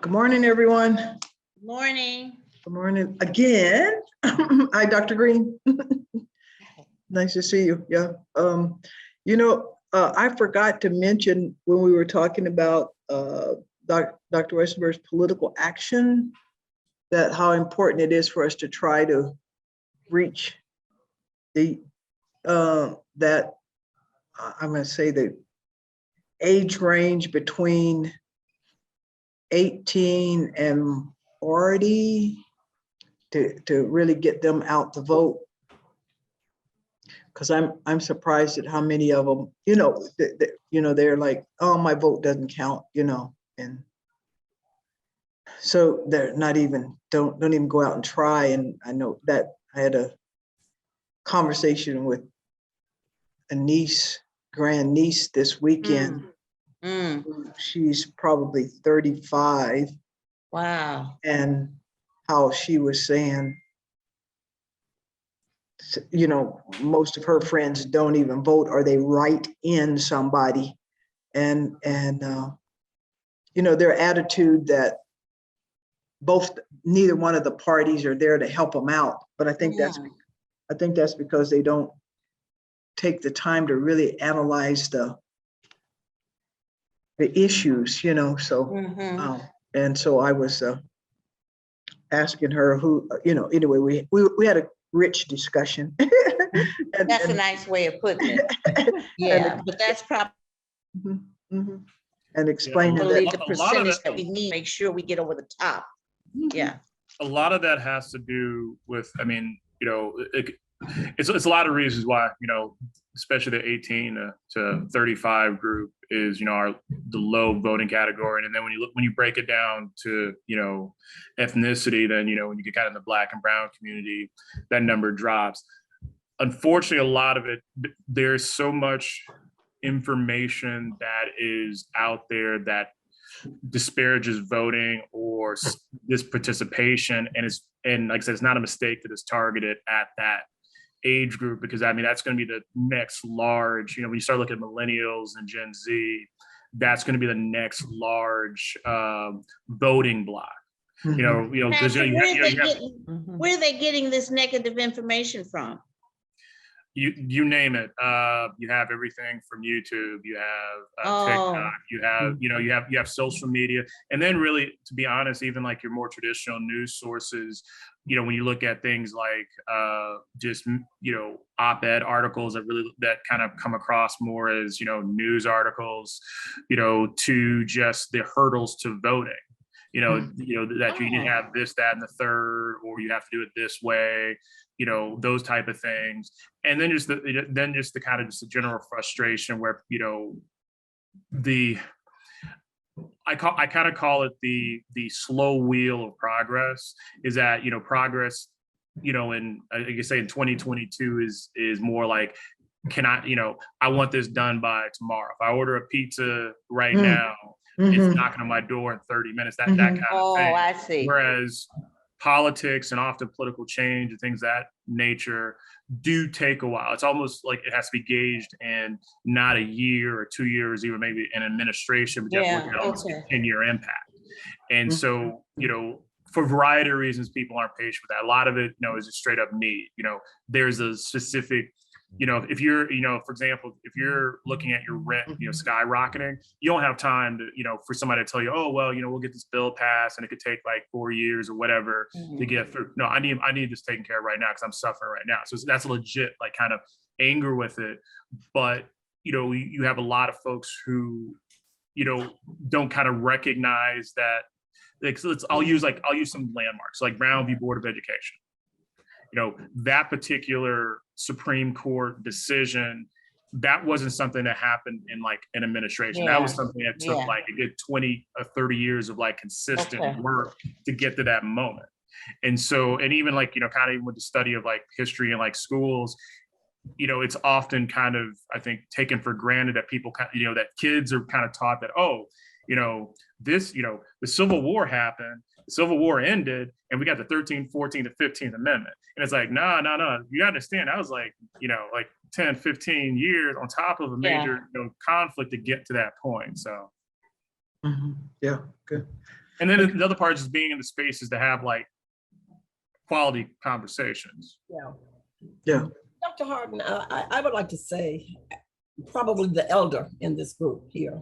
Good morning, everyone. Morning. Good morning again. Hi, Dr. Green. Nice to see you. Yeah. I forgot to mention when we were talking about Dr. Westenberg's political action, that how important it is for us to try to reach the that I'm going to say the age range between 18 and 40 to really get them out to vote. Because I'm surprised at how many of them, they're like, oh, my vote doesn't count, and so they're not even, don't even go out and try. And I know that I had a conversation with a grand niece this weekend. She's probably 35. Wow. And how she was saying, most of her friends don't even vote, or they write in somebody, and their attitude that neither one of the parties are there to help them out. But I think that's because they don't take the time to really analyze the issues, so and so I was asking her who, anyway, we had a rich discussion. That's a nice way of putting it. Yeah, but that's probably and explaining the percentage that we need to make sure we get over the top. Yeah. A lot of that has to do with, it's a lot of reasons why, especially the 18 to 35 group is, the low voting category. And then when you break it down to, ethnicity, then, when you get kind of the Black and brown community, that number drops. Unfortunately, a lot of it, there's so much information that is out there that disparages voting or this participation, and like I said, it's not a mistake that it's targeted at that age group, because that's going to be the next large, when you start looking at millennials and Gen Z, that's going to be the next large voting block. Where are they getting this negative information from? You name it. You have everything from YouTube, you have TikTok, you have social media, and then really, to be honest, even like your more traditional news sources, when you look at things like just op-ed articles that kind of come across more as news articles, to just the hurdles to voting. That you didn't have this, that, and the third, or you have to do it this way, those type of things. And then just the kind of just the general frustration where, I kind of call it the slow wheel of progress, is that, progress, in, like you say, in 2022 is more like, I want this done by tomorrow. If I order a pizza right now, it's knocking on my door in 30 minutes, that kind of thing. Oh, I see. Whereas politics and often political change and things of that nature do take a while. It's almost like it has to be gauged in not a year or 2 years, even maybe an administration, but you have to look at almost a 10-year impact. And so, for a variety of reasons, people aren't patient with that. A lot of it, is a straight up need. There's a specific, if you're, for example, if you're looking at your rent, skyrocketing, you don't have time to, for somebody to tell you, oh, well, we'll get this bill passed and it could take like 4 years or whatever to get through. No, I need this taken care of right now because I'm suffering right now. So that's legit, like kind of anger with it. But, you have a lot of folks who, don't kind of recognize that. Like, so I'll use some landmarks like Brown v. Board of Education. That particular Supreme Court decision, that wasn't something that happened in like an administration. That was something that took like a good 20 or 30 years of like consistent work to get to that moment. And so, and even like, kind of even with the study of like history and like schools, it's often kind of, I think, taken for granted that people kind of, that kids are kind of taught that, oh, this, the Civil War happened, the Civil War ended, and we got the 13th, 14th, and 15th Amendment. And it's like, no. You understand, that was like, like 10, 15 years on top of a major conflict to get to that point. So. Yeah, good. And then another part is just being in the spaces to have like quality conversations. Yeah. Dr. Harden, I would like to say, probably the elder in this group here,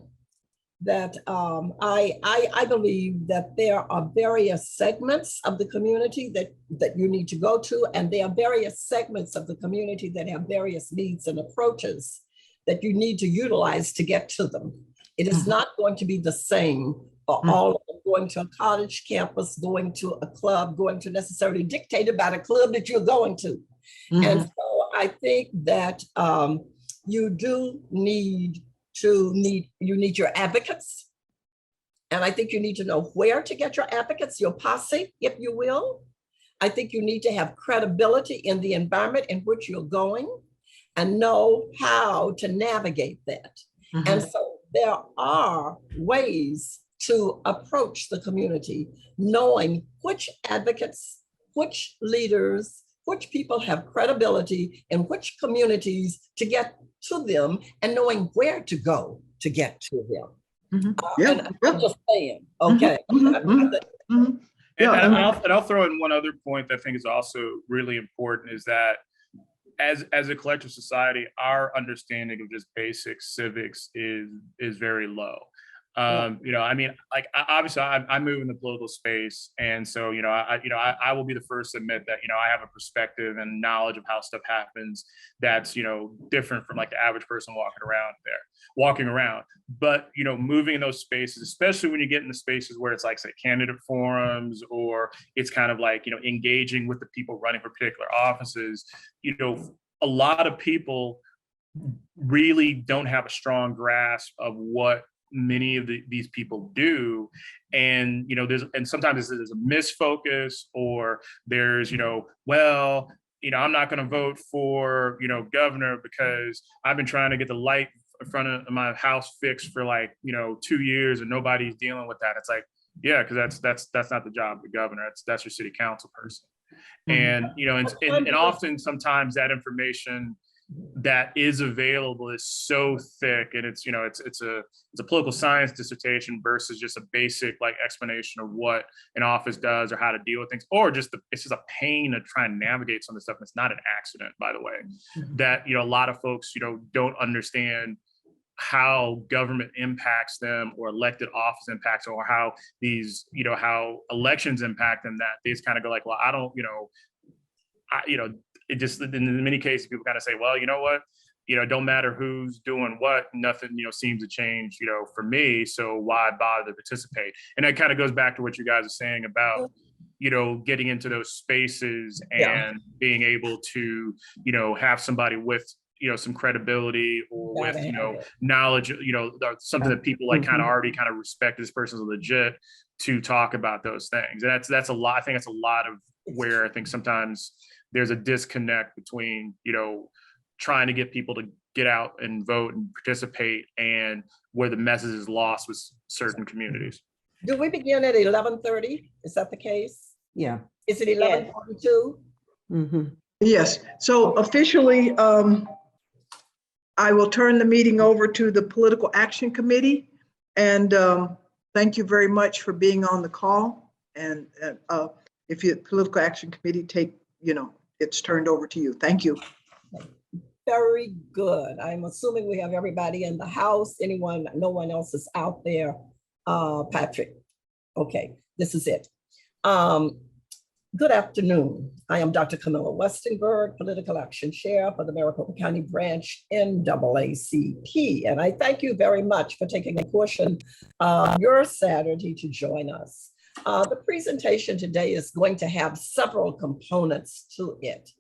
that I believe that there are various segments of the community that you need to go to, and there are various segments of the community that have various needs and approaches that you need to utilize to get to them. It is not going to be the same for all of them going to a college campus, going to a club, going to necessarily dictated by the club that you're going to. And so I think that you do need your advocates. And I think you need to know where to get your advocates, your posse, if you will. I think you need to have credibility in the environment in which you're going and know how to navigate that. And so there are ways to approach the community, knowing which advocates, which leaders, which people have credibility in which communities to get to them, and knowing where to go to get to them. And I'm just saying, okay. And I'll throw in one other point that I think is also really important is that as a collective society, our understanding of just basic civics is very low. You know, I mean, like obviously I move in the political space, and so I will be the first to admit that I have a perspective and knowledge of how stuff happens that's different from like the average person walking around. But moving in those spaces, especially when you get in the spaces where it's like say candidate forums, or it's kind of like engaging with the people running for particular offices, a lot of people really don't have a strong grasp of what many of these people do, and sometimes there's a misfocus, or there's I'm not going to vote for governor because I've been trying to get the light in front of my house fixed for like 2 years and nobody's dealing with that. It's like, yeah, because that's not the job of the governor. That's your city council person. And and often sometimes that information that is available is so thick, and it's a political science dissertation versus just a basic like explanation of what an office does or how to deal with things, or it's just a pain to try and navigate some of the stuff. It's not an accident, by the way, that a lot of folks don't understand how government impacts them, or elected office impacts, or how these how elections impact them, that they just kind of go like, well, I don't it just, in many cases, people kind of say, well, you know what, it don't matter who's doing what, nothing, seems to change, for me. So why bother to participate? And that kind of goes back to what you guys are saying about, getting into those spaces and being able to, have somebody with, some credibility, or with, knowledge, something that people like kind of already kind of respect, this person's legit, to talk about those things. And that's a lot. I think that's a lot of where I think sometimes there's a disconnect between, trying to get people to get out and vote and participate, and where the message is lost with certain communities. Do we begin at 11:30? Is that the case? Yeah. Is it 11:42? Yes. So officially, I will turn the meeting over to the Political Action Committee. And thank you very much for being on the call. And if you Political Action Committee it's turned over to you. Thank you. Very good. I'm assuming we have everybody in the house. No one else is out there. Patrick. Okay, this is it. Good afternoon. I am Dr. Camilla Westenberg, Political Action Chair for the Maricopa County Branch NAACP. And I thank you very much for taking a portion of your Saturday to join us. The presentation today is going to have several components to it.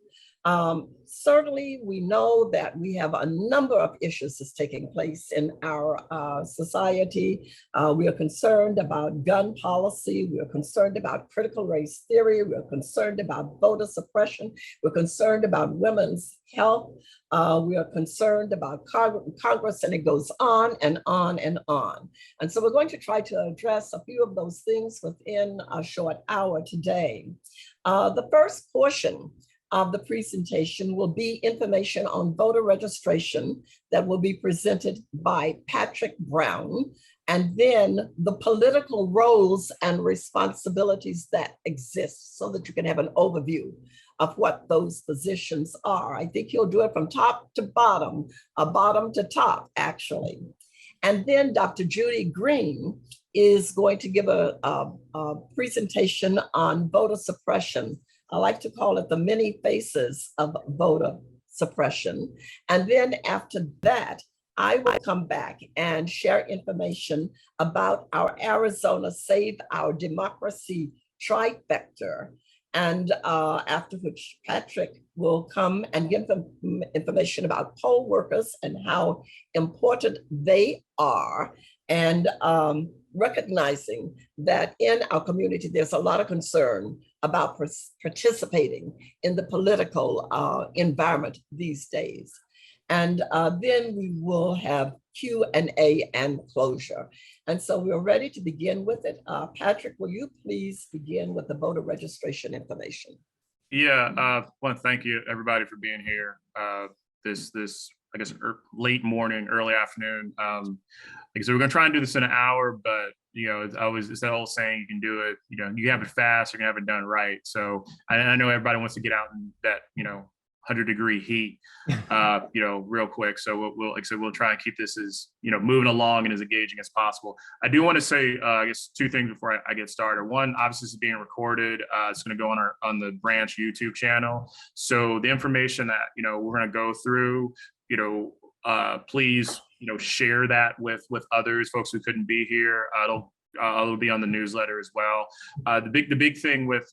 Certainly, we know that we have a number of issues that's taking place in our society. We are concerned about gun policy. We are concerned about critical race theory. We are concerned about voter suppression. We're concerned about women's health. We are concerned about Congress, and it goes on and on and on. And so we're going to try to address a few of those things within a short hour today. The first portion of the presentation will be information on voter registration that will be presented by Patrick Brown. and then the political roles and responsibilities that exist so that you can have an overview of what those positions are. I think he'll do it from top to bottom, bottom to top, actually. And then Dr. Judy Green is going to give a presentation on voter suppression. I like to call it the many faces of voter suppression. And then after that, I will come back and share information about our Arizona Save Our Democracy trifecta. And after which Patrick will come and give them information about poll workers and how important they are, and recognizing that in our community, there's a lot of concern about participating in the political environment these days. And then we will have Q&A and closure. And so we're ready to begin with it. Patrick, will you please begin with the voter registration information? Yeah, I want to thank you everybody for being here. This I guess late morning, early afternoon. Like I said, we're gonna try and do this in an hour, but it's that old saying, you can do it. You have it fast, you're gonna have it done right. So I know everybody wants to get out in that 100-degree heat, real quick. So we'll like I said, we'll try and keep this as moving along and as engaging as possible. I do want to say, I guess, two things before I get started. One, obviously, this is being recorded. It's going to go on the branch YouTube channel. So the information that we're going to go through, please share that with others, folks who couldn't be here. It'll be on the newsletter as well. The big thing with,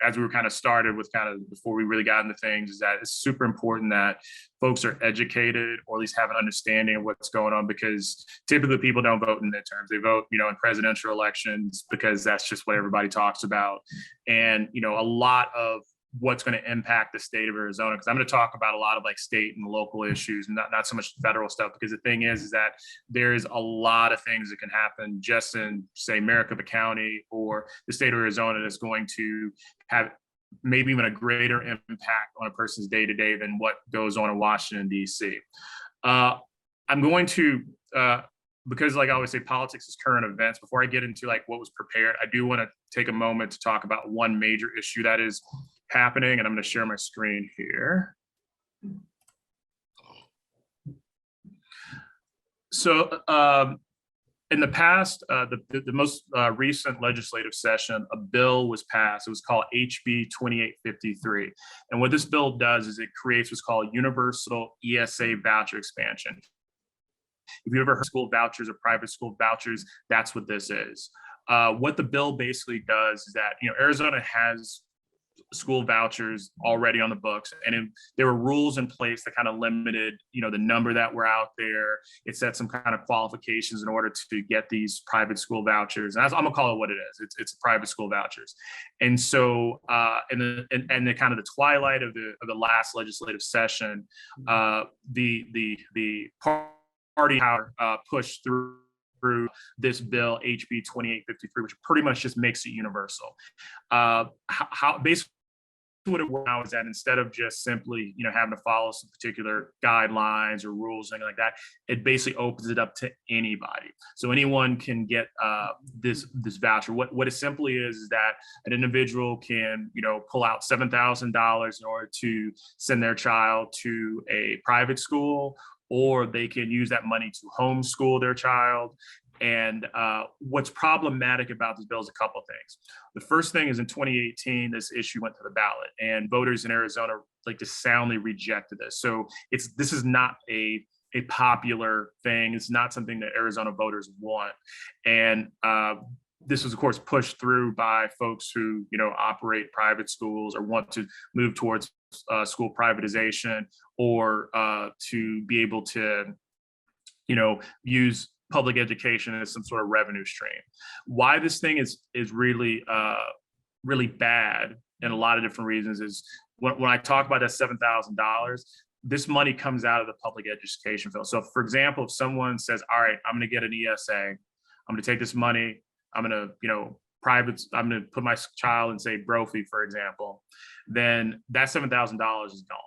as we were kind of started with before we really got into things, is that it's super important that folks are educated, or at least have an understanding of what's going on, because typically people don't vote in midterms. They vote, in presidential elections because that's just what everybody talks about. And, a lot of what's going to impact the state of Arizona, because I'm going to talk about a lot of like state and local issues, and not so much federal stuff, because the thing is that there's a lot of things that can happen just in, say, Maricopa County or the state of Arizona that's going to have maybe even a greater impact on a person's day-to-day than what goes on in Washington, D.C. I'm going to, because like I always say, politics is current events. Before I get into like what was prepared, I do want to take a moment to talk about one major issue that is happening, and I'm going to share my screen here. So in the past, the most recent legislative session, a bill was passed. It was called HB 2853. And what this bill does is it creates what's called universal ESA voucher expansion. If you've ever heard school vouchers or private school vouchers, that's what this is. What the bill basically does is that, Arizona has school vouchers already on the books, and there were rules in place that kind of limited, the number that were out there. It set some kind of qualifications in order to get these private school vouchers. And I'm gonna call it what it is. It's private school vouchers. And so, in the kind of the twilight of the last legislative session, the party power pushed through this bill, HB 2853, which pretty much just makes it universal. How basically what it works now is that instead of just simply, having to follow some particular guidelines or rules, anything like that, it basically opens it up to anybody. So anyone can get this voucher. What it simply is that an individual can, pull out $7,000 in order to send their child to a private school, or they can use that money to homeschool their child. And what's problematic about this bill is a couple of things. The first thing is in 2018, this issue went to the ballot, and voters in Arizona just soundly rejected this. So this is not a popular thing. It's not something that Arizona voters want. And this was, of course, pushed through by folks who, operate private schools or want to move towards school privatization, or to be able to, use public education as some sort of revenue stream. Why this thing is really really bad in a lot of different reasons is when I talk about that $7,000, this money comes out of the public education fund. So for example, if someone says, all right, I'm going to get an ESA, I'm going to take this money, I'm going to, I'm going to put my child in, say, Brophy, for example, then that $7,000 is gone.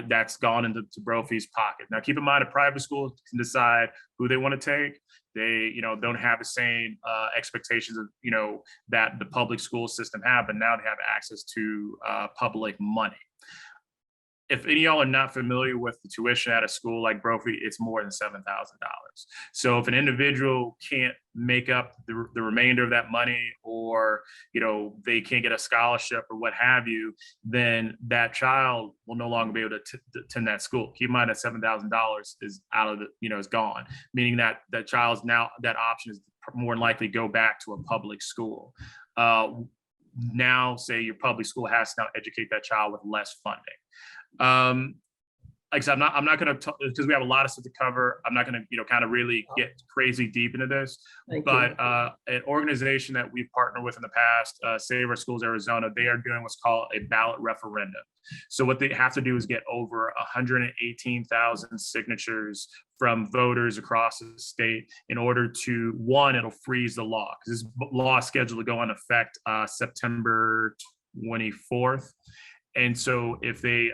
That's gone into Brophy's pocket. Now, keep in mind, a private school can decide who they want to take. They, don't have the same expectations of, that the public school system have, but now they have access to public money. If any of y'all are not familiar with the tuition at a school like Brophy, it's more than $7,000. So if an individual can't make up the remainder of that money, or they can't get a scholarship or what have you, then that child will no longer be able to attend that school. Keep in mind that $7,000 is out of the, is gone, meaning that that child's now, that option is more than likely go back to a public school. Now, say your public school has to now educate that child with less funding. Like I said, I'm not going to, because we have a lot of stuff to cover. I'm not going to, kind of really get crazy deep into this. But an organization that we've partnered with in the past, Save Our Schools Arizona, they are doing what's called a ballot referendum. So what they have to do is get over 118,000 signatures from voters across the state in order to, one, it'll freeze the law, because this law is scheduled to go into effect September 24th. And so if they,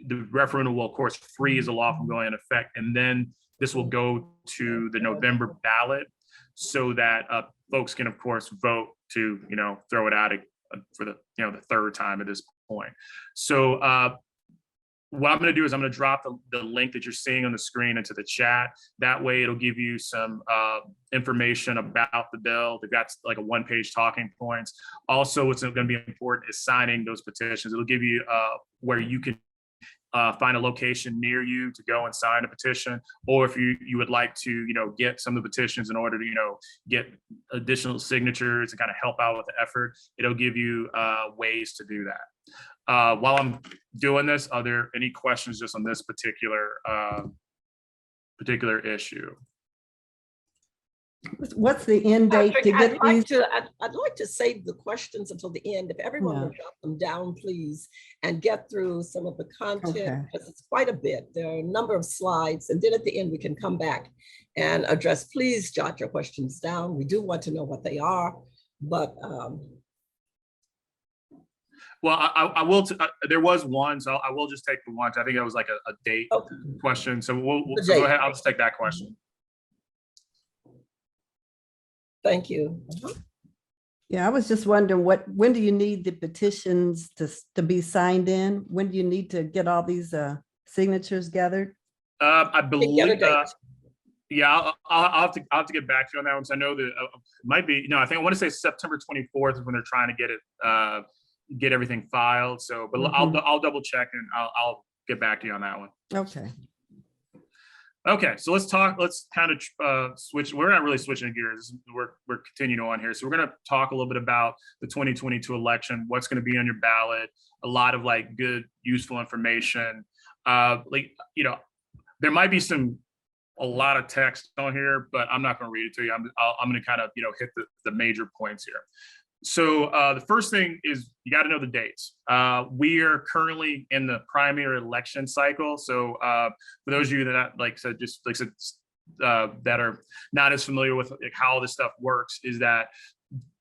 the referendum will of course freeze the law from going into effect, and then this will go to the November ballot so that folks can of course vote to, throw it out for the, the third time at this point. So what I'm going to do is I'm going to drop the link that you're seeing on the screen into the chat. That way it'll give you some information about the bill. They've got like a one-page talking points. Also, what's going to be important is signing those petitions. It'll give you where you can find a location near you to go and sign a petition, or if you would like to, get some of the petitions in order to, get additional signatures and kind of help out with the effort, it'll give you ways to do that. While I'm doing this, are there any questions just on this particular issue? What's the end date to get these? I'd like to save the questions until the end. If everyone would jot them down, please, and get through some of the content, because it's quite a bit. There are a number of slides, and then at the end we can come back and address. Please jot your questions down. We do want to know what they are, but well, I will. There was one, so I will just take the one. I think it was like a date question. So we'll go ahead. I'll just take that question. Thank you. Yeah, I was just wondering when do you need the petitions to be signed in? When do you need to get all these signatures gathered? I believe. Yeah, I'll have to get back to you on that one, because I know that it might be. No, I want to say September 24th is when they're trying to get it, get everything filed. So, but I'll double check and I'll get back to you on that one. Okay. Okay, so let's kind of switch. We're not really switching gears. We're continuing on here. So we're going to talk a little bit about the 2022 election, what's going to be on your ballot, a lot of like good, useful information. There might be a lot of text on here, but I'm not going to read it to you. I'm going to kind of, hit the major points here. So the first thing is you got to know the dates. We are currently in the primary election cycle. So for those of you that, that are not as familiar with how this stuff works, is that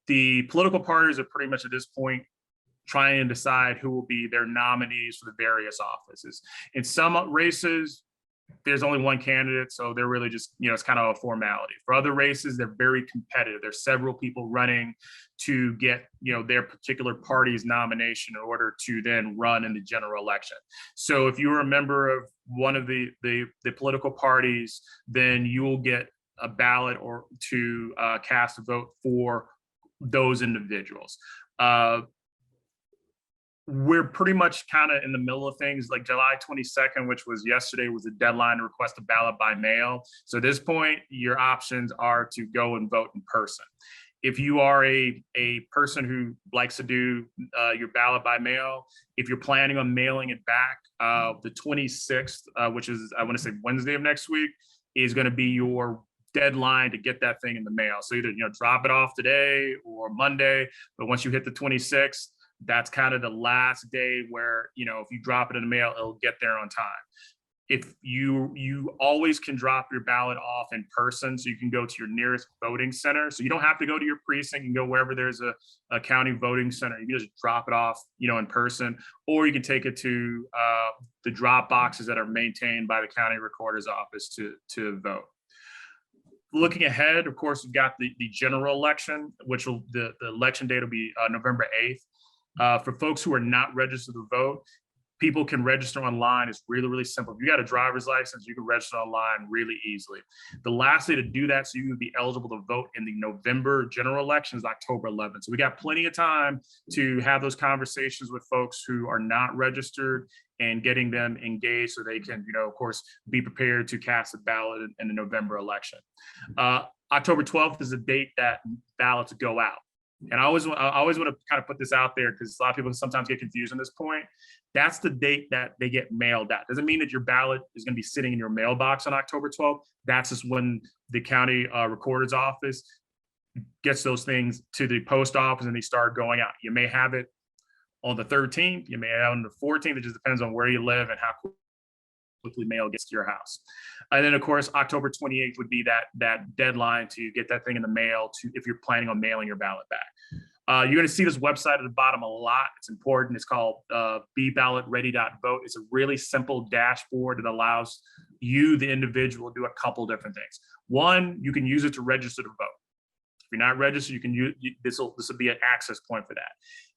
the political parties are pretty much at this point trying to decide who will be their nominees for the various offices. In some races, there's only one candidate, so they're really just, it's kind of a formality. For other races, they're very competitive. There's several people running to get, their particular party's nomination in order to then run in the general election. So if you're a member of one of the political parties, then you will get a ballot or to cast a vote for those individuals. We're pretty much kind of in the middle of things. Like July 22nd, which was yesterday, was the deadline to request a ballot by mail. So at this point, your options are to go and vote in person. If you are a person who likes to do your ballot by mail, if you're planning on mailing it back, the 26th, which is, I want to say Wednesday of next week, is going to be your deadline to get that thing in the mail. So either, drop it off today or Monday, but once you hit the 26th, that's kind of the last day where, if you drop it in the mail, it'll get there on time. If you always can drop your ballot off in person, so you can go to your nearest voting center. So you don't have to go to your precinct. You can go wherever there's a county voting center. You can just drop it off, in person, or you can take it to the drop boxes that are maintained by the county recorder's office to vote. Looking ahead, of course, we've got the general election, which will the election date will be November 8th. For folks who are not registered to vote, people can register online. It's really, really simple. If you got a driver's license, you can register online really easily. The last day to do that, so you would be eligible to vote in the November general election, is October 11th. So we got plenty of time to have those conversations with folks who are not registered and getting them engaged so they can, of course, be prepared to cast a ballot in the November election. October 12th is the date that ballots go out. And I always want to kind of put this out there because a lot of people sometimes get confused on this point. That's the date that they get mailed out. Doesn't mean that your ballot is going to be sitting in your mailbox on October 12th. That's just when the county recorder's office gets those things to the post office and they start going out. You may have it on the 13th, you may have it on the 14th. It just depends on where you live and how quickly mail gets to your house. And then of course, October 28th would be that deadline to get that thing in the mail if you're planning on mailing your ballot back. You're gonna see this website at the bottom a lot. It's important. It's called BeBallotReady.vote. It's a really simple dashboard that allows you, the individual, to do a couple different things. One, you can use it to register to vote. If you're not registered, you can use this will be an access point for that.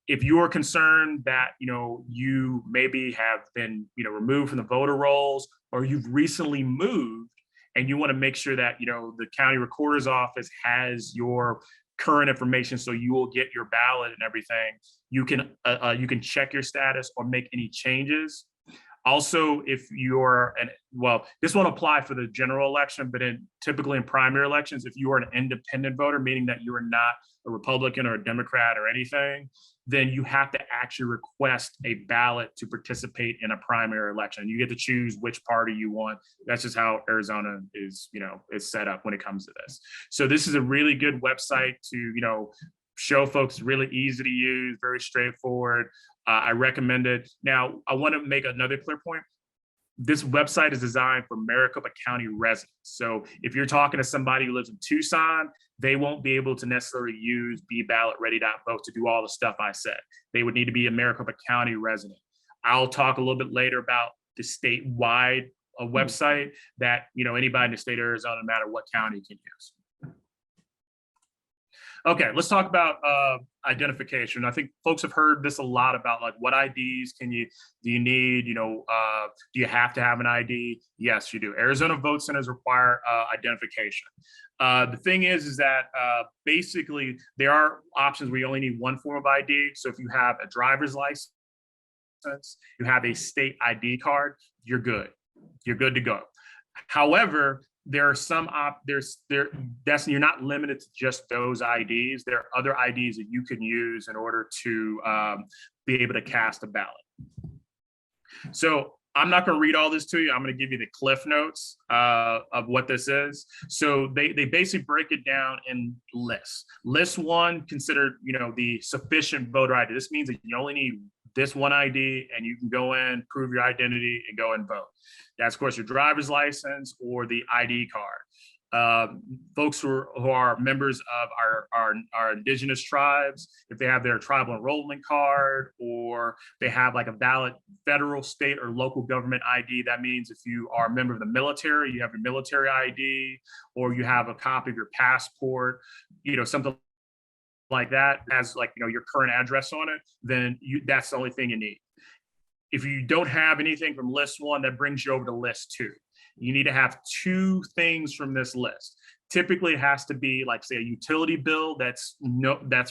If you are concerned that you maybe have been removed from the voter rolls, or you've recently moved and you want to make sure that the county recorder's office has your current information, so you will get your ballot and everything, you can check your status or make any changes. Also, if you're this won't apply for the general election, but typically in primary elections, if you are an independent voter, meaning that you are not a Republican or a Democrat or anything, then you have to actually request a ballot to participate in a primary election. You get to choose which party you want. That's just how Arizona is set up when it comes to this. So this is a really good website to, show folks, really easy to use, very straightforward. I recommend it. Now, I want to make another clear point. This website is designed for Maricopa County residents. So if you're talking to somebody who lives in Tucson, they won't be able to necessarily use BeBallotReady.vote to do all the stuff I said. They would need to be a Maricopa County resident. I'll talk a little bit later about the statewide website that anybody in the state of Arizona, no matter what county, can use. Okay, let's talk about identification. I think folks have heard this a lot about, like, what IDs do you need? Do you have to have an ID? Yes, you do. Arizona vote centers require identification. The thing is that basically there are options where you only need one form of ID. So if you have a driver's license, you have a state ID card, you're good. You're good to go. However, there are some you're not limited to just those IDs. There are other IDs that you can use in order to be able to cast a ballot. So I'm not going to read all this to you. I'm going to give you the cliff notes of what this is. So they basically break it down in lists. List one, considered the sufficient voter ID. This means that you only need this one ID and you can go in, prove your identity, and go and vote. That's, of course, your driver's license or the ID card. Folks who are members of our indigenous tribes, if they have their tribal enrollment card, or they have like a valid federal, state, or local government ID, that means if you are a member of the military, you have your military ID, or you have a copy of your passport, something like that has your current address on it, then that's the only thing you need. If you don't have anything from list one, that brings you over to list two. You need to have two things from this list. Typically, it has to be, like, say, a utility bill that's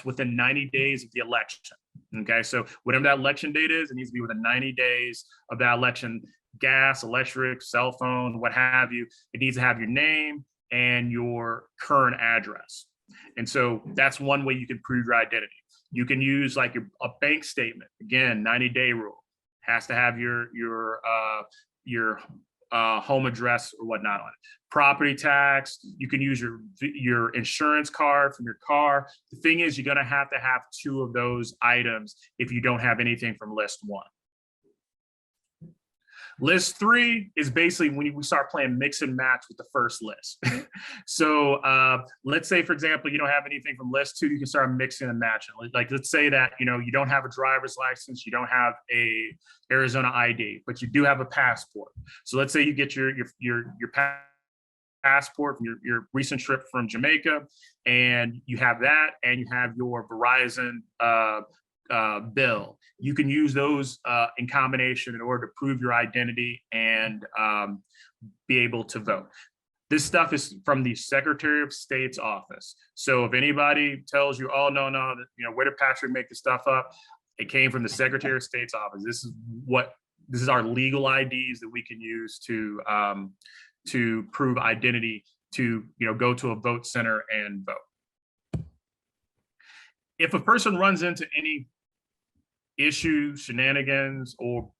within 90 days of the election. Okay, so whatever that election date is, it needs to be within 90 days of that election. Gas, electric, cell phone, what have you. It needs to have your name and your current address. And so that's one way you can prove your identity. You can use a bank statement. Again, 90-day rule. Has to have your home address or whatnot on it. Property tax. You can use your insurance card from your car. The thing is, you're going to have two of those items if you don't have anything from list one. List three is basically when we start playing mix and match with the first list. So let's say, for example, you don't have anything from list two, you can start mixing and matching. Like, let's say that, you don't have a driver's license, you don't have a Arizona ID, but you do have a passport. So let's say you get your passport from your recent trip from Jamaica, and you have that, and you have your Verizon bill. You can use those in combination in order to prove your identity and be able to vote. This stuff is from the Secretary of State's office. So if anybody tells you, oh, no, where did Patrick make the stuff up? It came from the Secretary of State's office. This is our legal IDs that we can use to prove identity, to go to a vote center and vote. If a person runs into any issue, shenanigans, or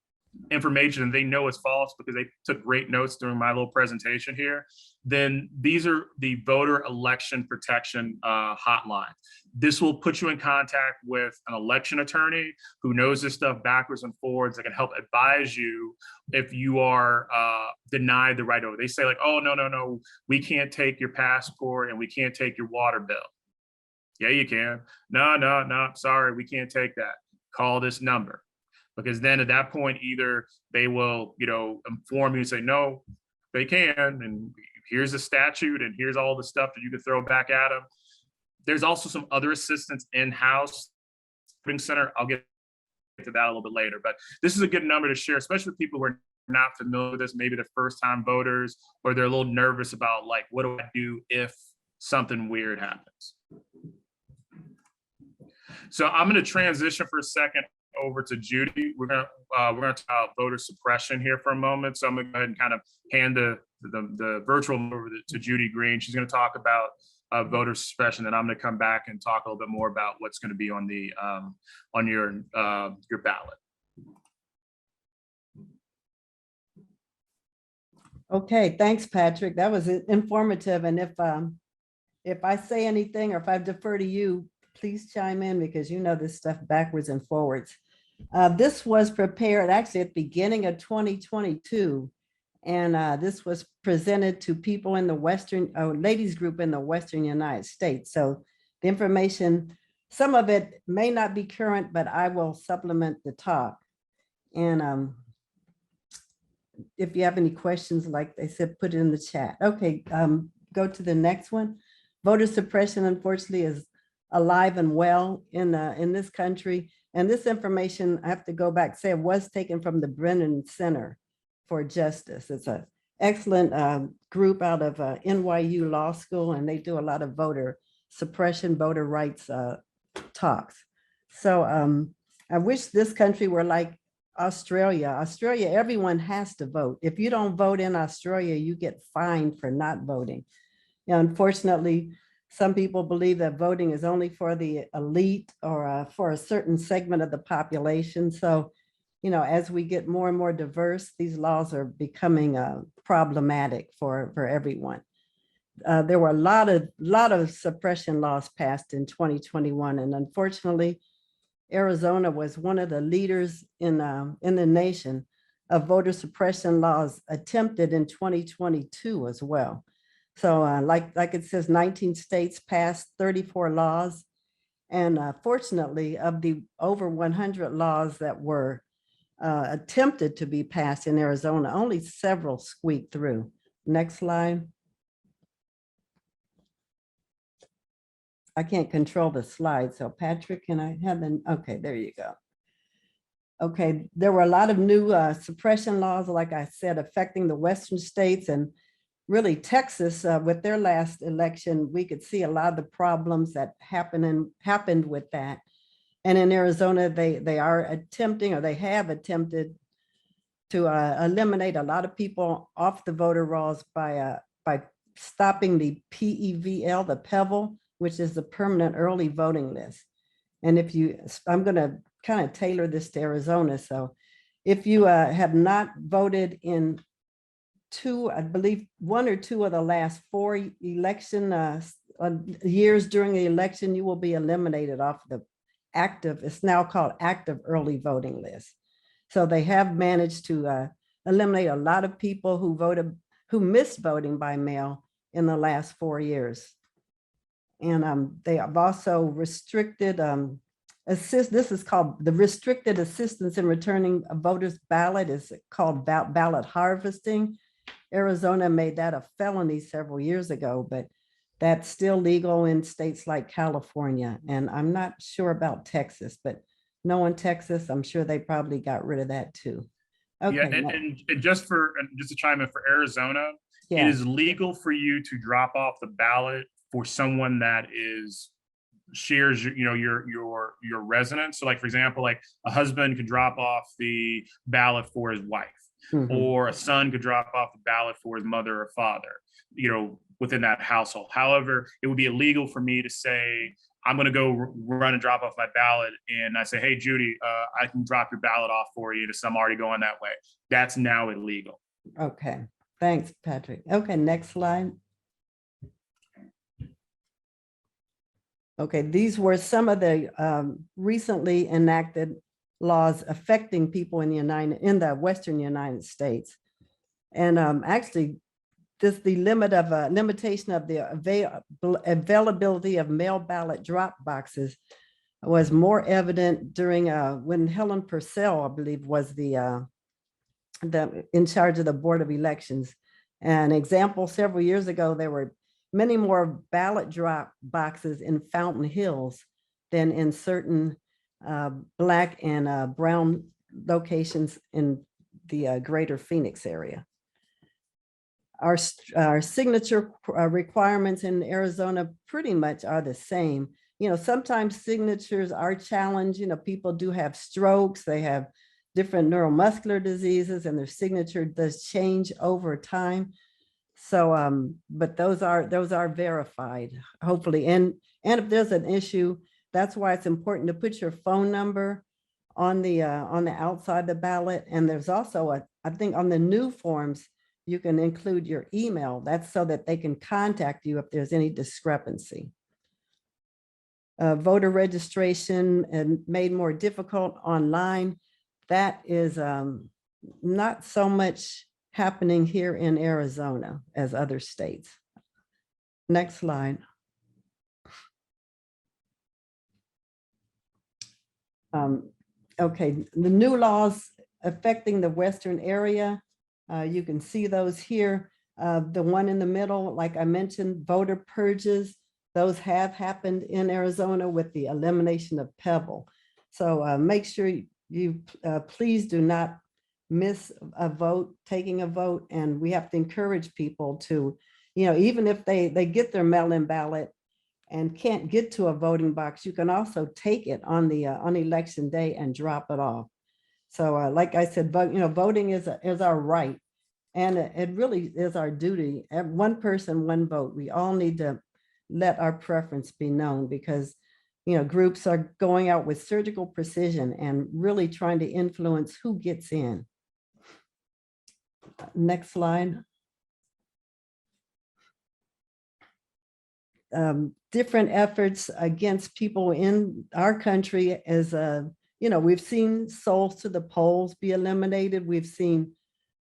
information and they know it's false because they took great notes during my little presentation here, then these are the voter election protection hotline. This will put you in contact with an election attorney who knows this stuff backwards and forwards, that can help advise you if you are denied the right to vote. They say like, oh, no, we can't take your passport and we can't take your water bill. Yeah, you can. No, sorry, we can't take that. Call this number. Because then at that point, either they will, inform you and say, no, they can, and here's the statute, and here's all the stuff that you can throw back at them. There's also some other assistance in-house voting center. I'll get to that a little bit later, but this is a good number to share, especially with people who are not familiar with this, maybe they're first-time voters, or they're a little nervous about like, what do I do if something weird happens? So I'm going to transition for a second over to Judy. We're gonna talk about voter suppression here for a moment. So I'm gonna go ahead and kind of hand the virtual over to Judy Green. She's gonna talk about voter suppression, and I'm gonna come back and talk a little bit more about what's gonna be on the on your ballot. Okay, thanks, Patrick. That was informative. And if I say anything or if I defer to you, please chime in, because you know this stuff backwards and forwards. This was prepared actually at the beginning of 2022. And this was presented to people in the Western, ladies group in the Western United States. So the information, some of it may not be current, but I will supplement the talk. And if you have any questions, like they said, put it in the chat. Okay, go to the next one. Voter suppression, unfortunately, is alive and well in this country. And this information, I have to go back, say it was taken from the Brennan Center for Justice. It's an excellent group out of NYU Law School, and they do a lot of voter suppression, voter rights talks. So I wish this country were like Australia. Australia, everyone has to vote. If you don't vote in Australia, you get fined for not voting. Unfortunately, some people believe that voting is only for the elite or for a certain segment of the population. So, as we get more and more diverse, these laws are becoming problematic for everyone. There were a lot of suppression laws passed in 2021, and unfortunately, Arizona was one of the leaders in the nation of voter suppression laws attempted in 2022 as well. So like it says, 19 states passed 34 laws. And fortunately, of the over 100 laws that were attempted to be passed in Arizona, only several squeaked through. Next slide. I can't control the slide. So Patrick, can I have them? Okay, there you go. Okay, there were a lot of new suppression laws, like I said, affecting the Western states, and really Texas with their last election. We could see a lot of the problems that happened with that. And in Arizona, they are attempting, or they have attempted, to eliminate a lot of people off the voter rolls by stopping the PEVL, the PEVL, which is the permanent early voting list. And I'm going to kind of tailor this to Arizona. So if you have not voted in I believe 1 or 2 of the last 4 election years during the election, you will be eliminated off the active, it's now called active early voting list. So they have managed to eliminate a lot of people who missed voting by mail in the last 4 years. And they have also restricted this is called the restricted assistance in returning a voter's ballot, is called ballot harvesting. Arizona made that a felony several years ago, but that's still legal in states like California. And I'm not sure about Texas, but knowing Texas, I'm sure they probably got rid of that too. Okay. Yeah, and just to chime in for Arizona, Yeah. it is legal for you to drop off the ballot for someone that shares your residence. So like, for example, like a husband could drop off the ballot for his wife, or a son could drop off the ballot for his mother or father, within that household. However, it would be illegal for me to say, I'm going to go run and drop off my ballot. And I say, hey, Judy, I can drop your ballot off for you to some already going that way. That's now illegal. Okay, thanks, Patrick. Okay, next slide. Okay, these were some of the recently enacted laws affecting people in the Western United States. And actually, the limitation of the availability of mail ballot drop boxes was more evident during when Helen Purcell, I believe, was the in charge of the Board of Elections. An example, several years ago, there were many more ballot drop boxes in Fountain Hills than in certain Black and brown locations in the greater Phoenix area. Our signature requirements in Arizona pretty much are the same. Sometimes signatures are challenged. People do have strokes, they have different neuromuscular diseases, and their signature does change over time. So, but those are verified, hopefully. And if there's an issue, that's why it's important to put your phone number on the outside the ballot. And there's also I think on the new forms, you can include your email. That's so that they can contact you if there's any discrepancy. Voter registration and made more difficult online. That is not so much happening here in Arizona as other states. Next slide. Okay, the new laws affecting the Western area. You can see those here. The one in the middle, like I mentioned, voter purges, those have happened in Arizona with the elimination of Pebble. So make sure you please do not miss a vote, taking a vote. And we have to encourage people to, even if they get their mail-in ballot and can't get to a voting box, you can also take it on election day and drop it off. So like I said, voting is our right. And it really is our duty. One person, one vote. We all need to let our preference be known, because groups are going out with surgical precision and really trying to influence who gets in. Next slide. Different efforts against people in our country as we've seen souls to the polls be eliminated. We've seen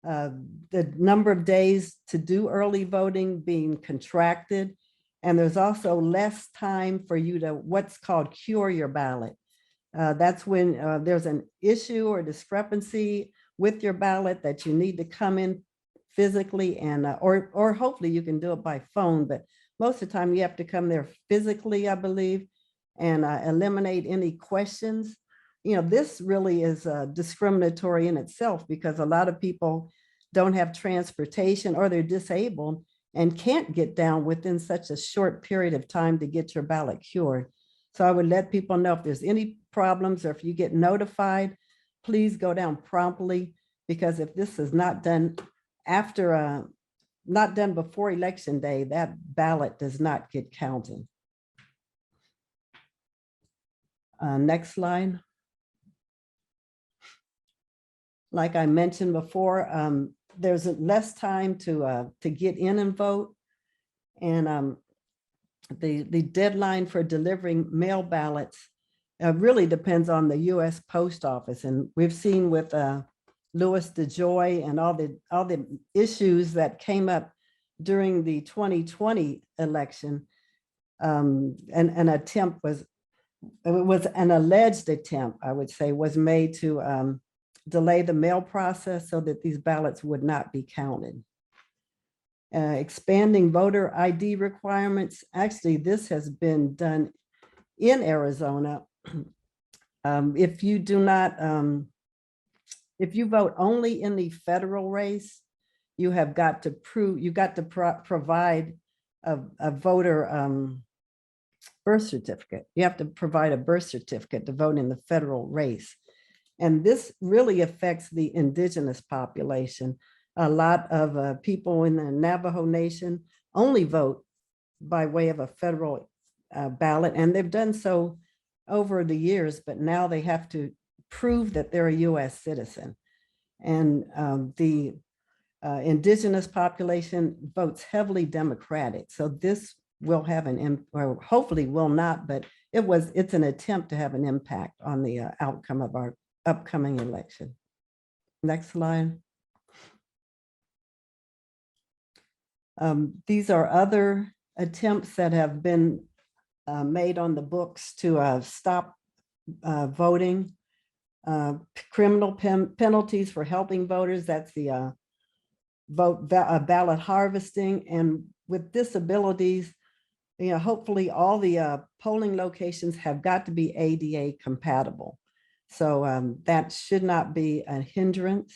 the number of days to do early voting being contracted. And there's also less time for you to what's called cure your ballot. That's when there's an issue or discrepancy with your ballot that you need to come in physically, and or hopefully you can do it by phone, but most of the time you have to come there physically, I believe, and eliminate any questions. This really is discriminatory in itself, because a lot of people don't have transportation or they're disabled and can't get down within such a short period of time to get your ballot cured. So I would let people know if there's any problems, or if you get notified, please go down promptly, because if this is not done not done before election day, that ballot does not get counted. Next slide. Like I mentioned before, there's less time to get in and vote. And the deadline for delivering mail ballots really depends on the US Post Office. And we've seen with Louis DeJoy and all the issues that came up during the 2020 election, an attempt was an alleged attempt, I would say, was made to delay the mail process so that these ballots would not be counted. Expanding voter ID requirements. Actually, this has been done in Arizona. If you do not, if you vote only in the federal race, you have got to provide a voter birth certificate. You have to provide a birth certificate to vote in the federal race. And this really affects the indigenous population. A lot of people in the Navajo Nation only vote by way of a federal ballot, and they've done so over the years, but now they have to prove that they're a US citizen. And the indigenous population votes heavily Democratic. So this will have or hopefully will not, but it's an attempt to have an impact on the outcome of our upcoming election. Next slide. These are other attempts that have been made on the books to stop voting. Criminal penalties for helping voters. That's the ballot harvesting. And with disabilities, hopefully all the polling locations have got to be ADA compatible. So that should not be a hindrance.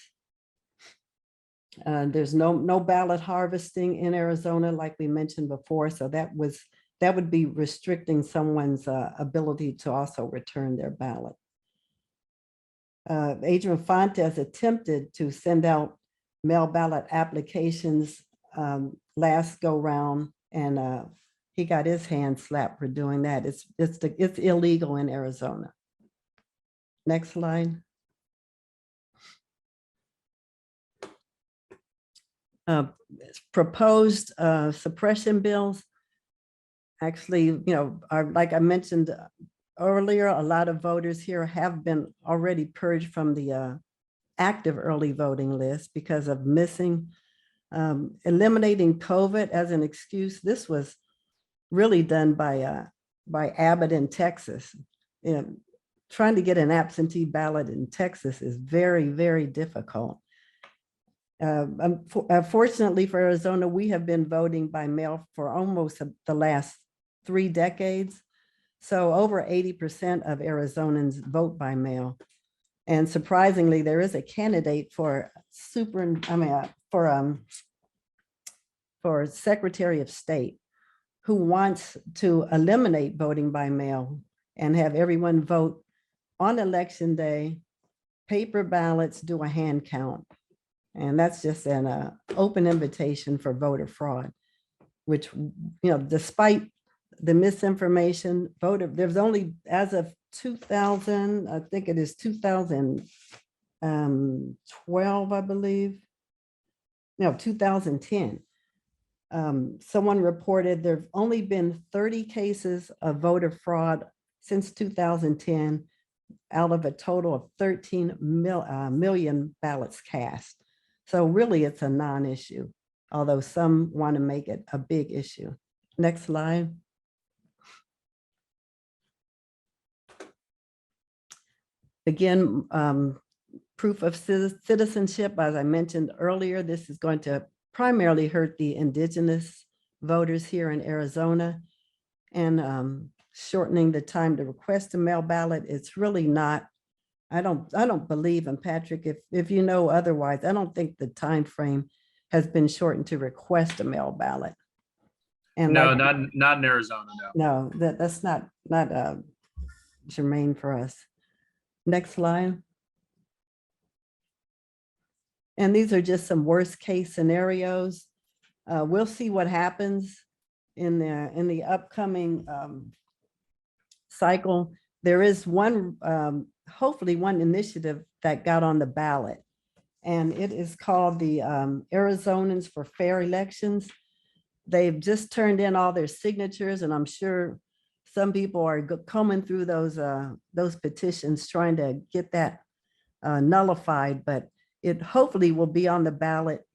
There's no ballot harvesting in Arizona, like we mentioned before. So that would be restricting someone's ability to also return their ballot. Adrian Fontes attempted to send out mail ballot applications last go round, and he got his hand slapped for doing that. It's illegal in Arizona. Next slide. Proposed suppression bills. Actually, like I mentioned earlier, a lot of voters here have been already purged from the active early voting list because of missing. Eliminating COVID as an excuse. This was really done by Abbott in Texas. Trying to get an absentee ballot in Texas is very, very difficult. Fortunately for Arizona, we have been voting by mail for almost the last 3 decades. So over 80% of Arizonans vote by mail. And surprisingly, there is a candidate for Secretary of State who wants to eliminate voting by mail and have everyone vote on election day, paper ballots, do a hand count. And that's just an open invitation for voter fraud, which, despite the misinformation, there's only, as of 2000, I think it is 2012, I believe. No, 2010. Someone reported there've only been 30 cases of voter fraud since 2010 out of a total of 13 million ballots cast. So really it's a non-issue, although some want to make it a big issue. Next slide. Again, proof of citizenship, as I mentioned earlier, this is going to primarily hurt the indigenous voters here in Arizona, and shortening the time to request a mail ballot. It's really not, I don't believe, and Patrick, if you know otherwise, I don't think the time frame has been shortened to request a mail ballot. And no, not in Arizona, no. No, that's not germane for us. Next slide. And these are just some worst case scenarios. We'll see what happens in the upcoming cycle. There is one, hopefully one initiative that got on the ballot, and it is called the Arizonans for Fair Elections. They've just turned in all their signatures, and I'm sure some people are combing through those petitions trying to get that nullified, but it hopefully will be on the ballot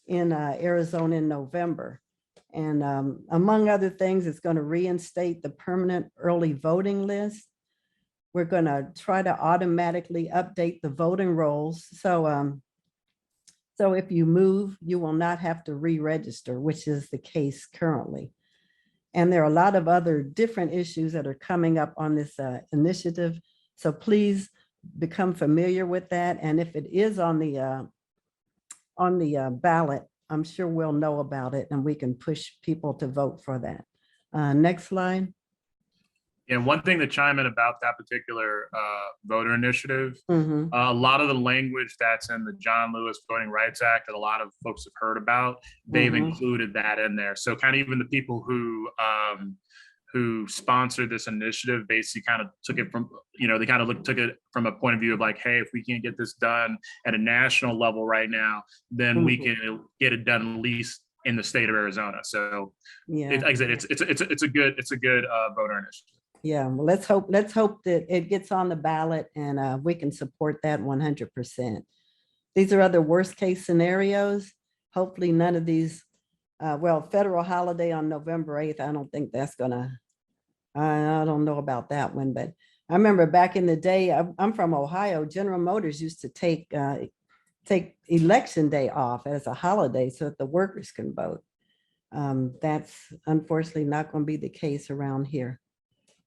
in Arizona in November. And among other things, it's going to reinstate the permanent early voting list. We're going to try to automatically update the voting rolls. So So if you move, you will not have to re-register, which is the case currently. And there are a lot of other different issues that are coming up on this initiative. So please become familiar with that. And if it is on the ballot, I'm sure we'll know about it and we can push people to vote for that. Next slide. And one thing to chime in about that particular voter initiative, Mhm. a lot of the language that's in the John Lewis Voting Rights Act that a lot of folks have heard about, they've Mhm. included that in there. So kind of even the people who sponsored this initiative basically kind of took it from, they kind of took it from a point of view of like, hey, if we can't get this done at a national level right now, then we can get it done at least in the state of Arizona. So Yeah. like I said, it's a good voter initiative. Yeah, well, let's hope that it gets on the ballot and we can support that 100%. These are other worst case scenarios. Hopefully none of these, federal holiday on November 8th, I don't think that's gonna, I don't know about that one, but I remember back in the day, I'm from Ohio, General Motors used to take election day off as a holiday so that the workers can vote. That's unfortunately not going to be the case around here.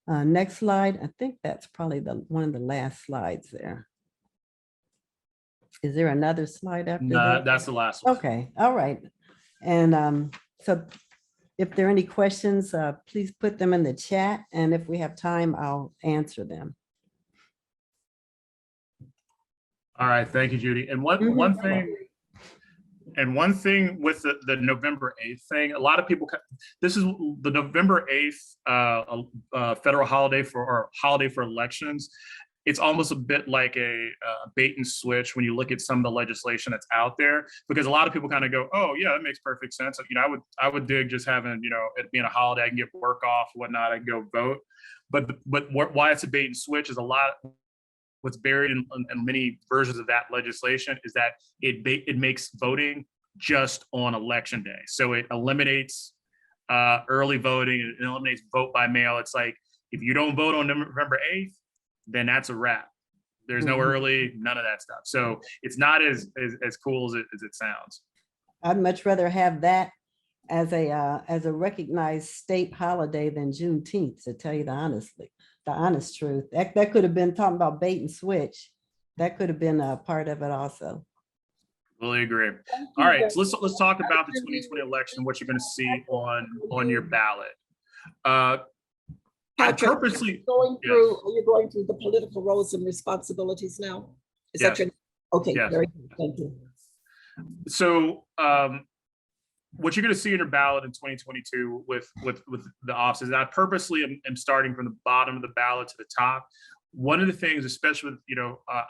Next slide. I think that's probably one of the last slides there. Is there another slide after No, that? that's the last one. Okay, all right. And so if there are any questions, please put them in the chat. And if we have time, I'll answer them. All right, thank you, Judy. And one thing with the November 8th thing, a lot of people, this is the November 8th federal holiday for elections. It's almost a bit like a bait and switch when you look at some of the legislation that's out there, because a lot of people kind of go, oh yeah, that makes perfect sense. I would dig just having, it being a holiday, I can get work off, whatnot, I can go vote. But why it's a bait and switch is what's buried in many versions of that legislation is that it makes voting just on election day. So it eliminates early voting, it eliminates vote by mail. It's like, if you don't vote on November 8th, then that's a wrap. There's no early, none of that stuff. So it's not as cool as it sounds. I'd much rather have that as a recognized state holiday than Juneteenth, to tell you the honest truth. That could have been talking about bait and switch. That could have been a part of it also. Fully agree. All right, so let's talk about the 2020 election, what you're going to see on your ballot. Patrick, Purposely are you going through the political roles and responsibilities now? Is that your, okay, yes. Very good, thank you. So what you're going to see in your ballot in 2022 with the offices, I purposely am starting from the bottom of the ballot to the top. One of the things, especially with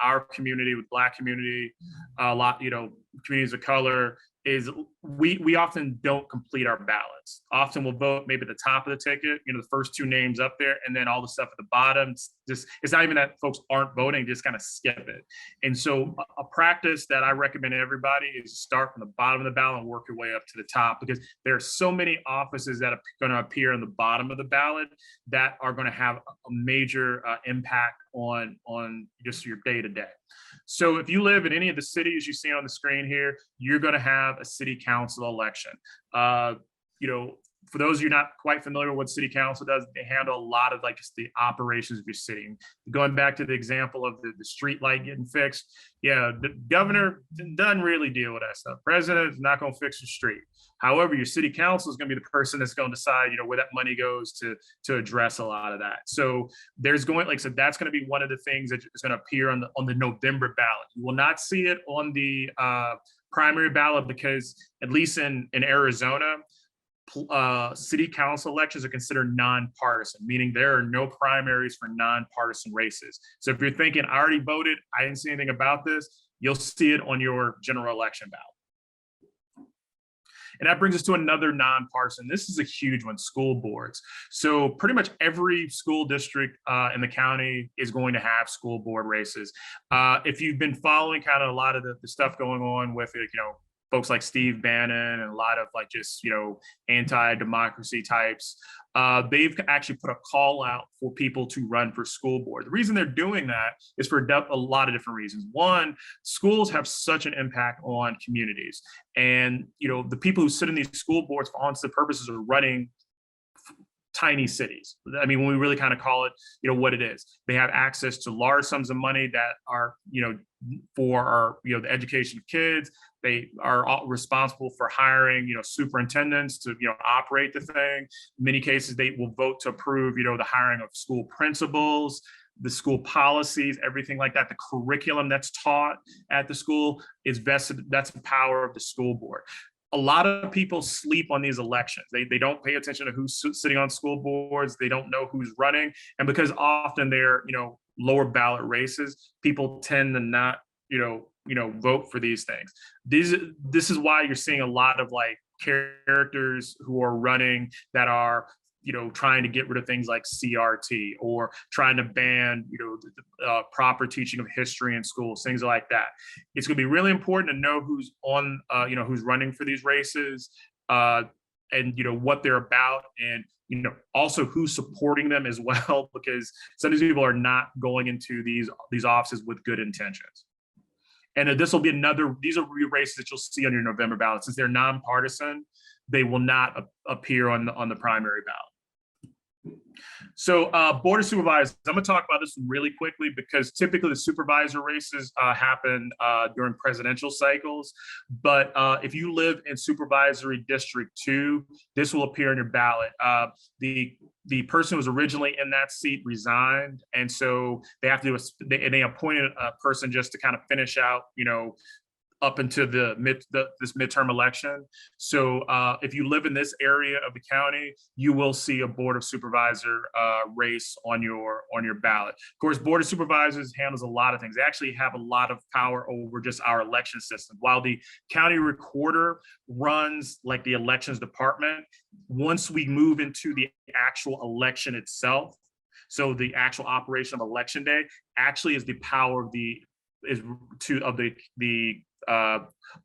our community, with Black community, a lot communities of color, is we often don't complete our ballots. Often we'll vote maybe at the top of the ticket, the first two names up there, and then all the stuff at the bottom. It's not even that folks aren't voting, just kind of skip it. And so a practice that I recommend to everybody is start from the bottom of the ballot and work your way up to the top, because there are so many offices that are going to appear on the bottom of the ballot that are going to have a major impact on just your day to day. So if you live in any of the cities you see on the screen here, you're going to have a city council election. For those of you not quite familiar with what city council does, they handle a lot of just the operations of your city. Going back to the example of the street light getting fixed, the governor doesn't really deal with that stuff. President is not going to fix your street. However, your city council is going to be the person that's going to decide, where that money goes to address a lot of that. So there's going, like I said, that's going to be one of the things that is going to appear on the November ballot. You will not see it on the primary ballot, because at least in Arizona, city council elections are considered nonpartisan, meaning there are no primaries for nonpartisan races. So if you're thinking, I already voted, I didn't see anything about this, you'll see it on your general election ballot. And that brings us to another nonpartisan. This is a huge one, school boards. So pretty much every school district in the county is going to have school board races. If you've been following kind of a lot of the stuff going on with folks like Steve Bannon and a lot of like just, anti-democracy types, they've actually put a call out for people to run for school board. The reason they're doing that is for a lot of different reasons. One, schools have such an impact on communities. And, the people who sit in these school boards for all intents and purposes are running tiny cities. I mean, when we really kind of call it, what it is, they have access to large sums of money that are, for our, the education of kids. They are all responsible for hiring, superintendents to, operate the thing. In many cases, they will vote to approve, the hiring of school principals, the school policies, everything like that. The curriculum that's taught at the school is vested. That's the power of the school board. A lot of people sleep on these elections. They don't pay attention to who's sitting on school boards. They don't know who's running. And because often they're, lower ballot races, people tend to not, vote for these things. This is why you're seeing a lot of like characters who are running that are, trying to get rid of things like CRT or trying to ban, proper teaching of history in schools, things like that. It's going to be really important to know who's on, who's running for these races, and, what they're about, and, also who's supporting them as well, because some of these people are not going into these offices with good intentions. And this will be these are races that you'll see on your November ballot. Since they're nonpartisan, they will not appear on the primary ballot. So Board of Supervisors, I'm going to talk about this really quickly because typically the supervisor races happen during presidential cycles. But if you live in Supervisory District 2, this will appear on your ballot. The person who was originally in that seat resigned. And so they have to they appointed a person just to kind of finish out, up into this midterm election. So if you live in this area of the county, you will see a Board of Supervisor race on your ballot. Of course, Board of Supervisors handles a lot of things. They actually have a lot of power over just our election system. While the county recorder runs like the elections department, once we move into the actual election itself, so the actual operation of election day actually is the power of the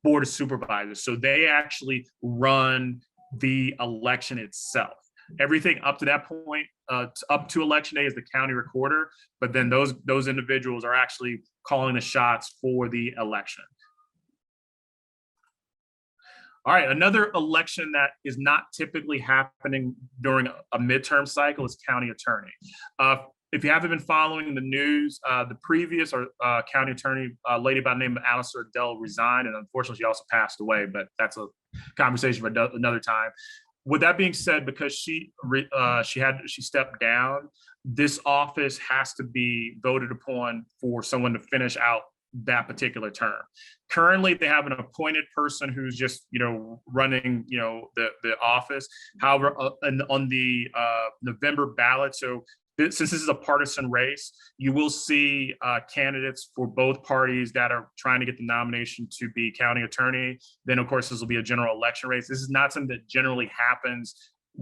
Board of Supervisors. So they actually run the election itself. Everything up to that point, up to election day, is the county recorder, but then those individuals are actually calling the shots for the election. All right, another election that is not typically happening during a midterm cycle is county attorney. If you haven't been following the news, the previous county attorney, a lady by the name of Alistair Dell, resigned, and unfortunately she also passed away, but that's a conversation for another time. With that being said, because she stepped down, this office has to be voted upon for someone to finish out that particular term. Currently, they have an appointed person who's just, running, the office. However, on the November ballot, so since this is a partisan race, you will see candidates for both parties that are trying to get the nomination to be county attorney. Then, of course, this will be a general election race. This is not something that generally happens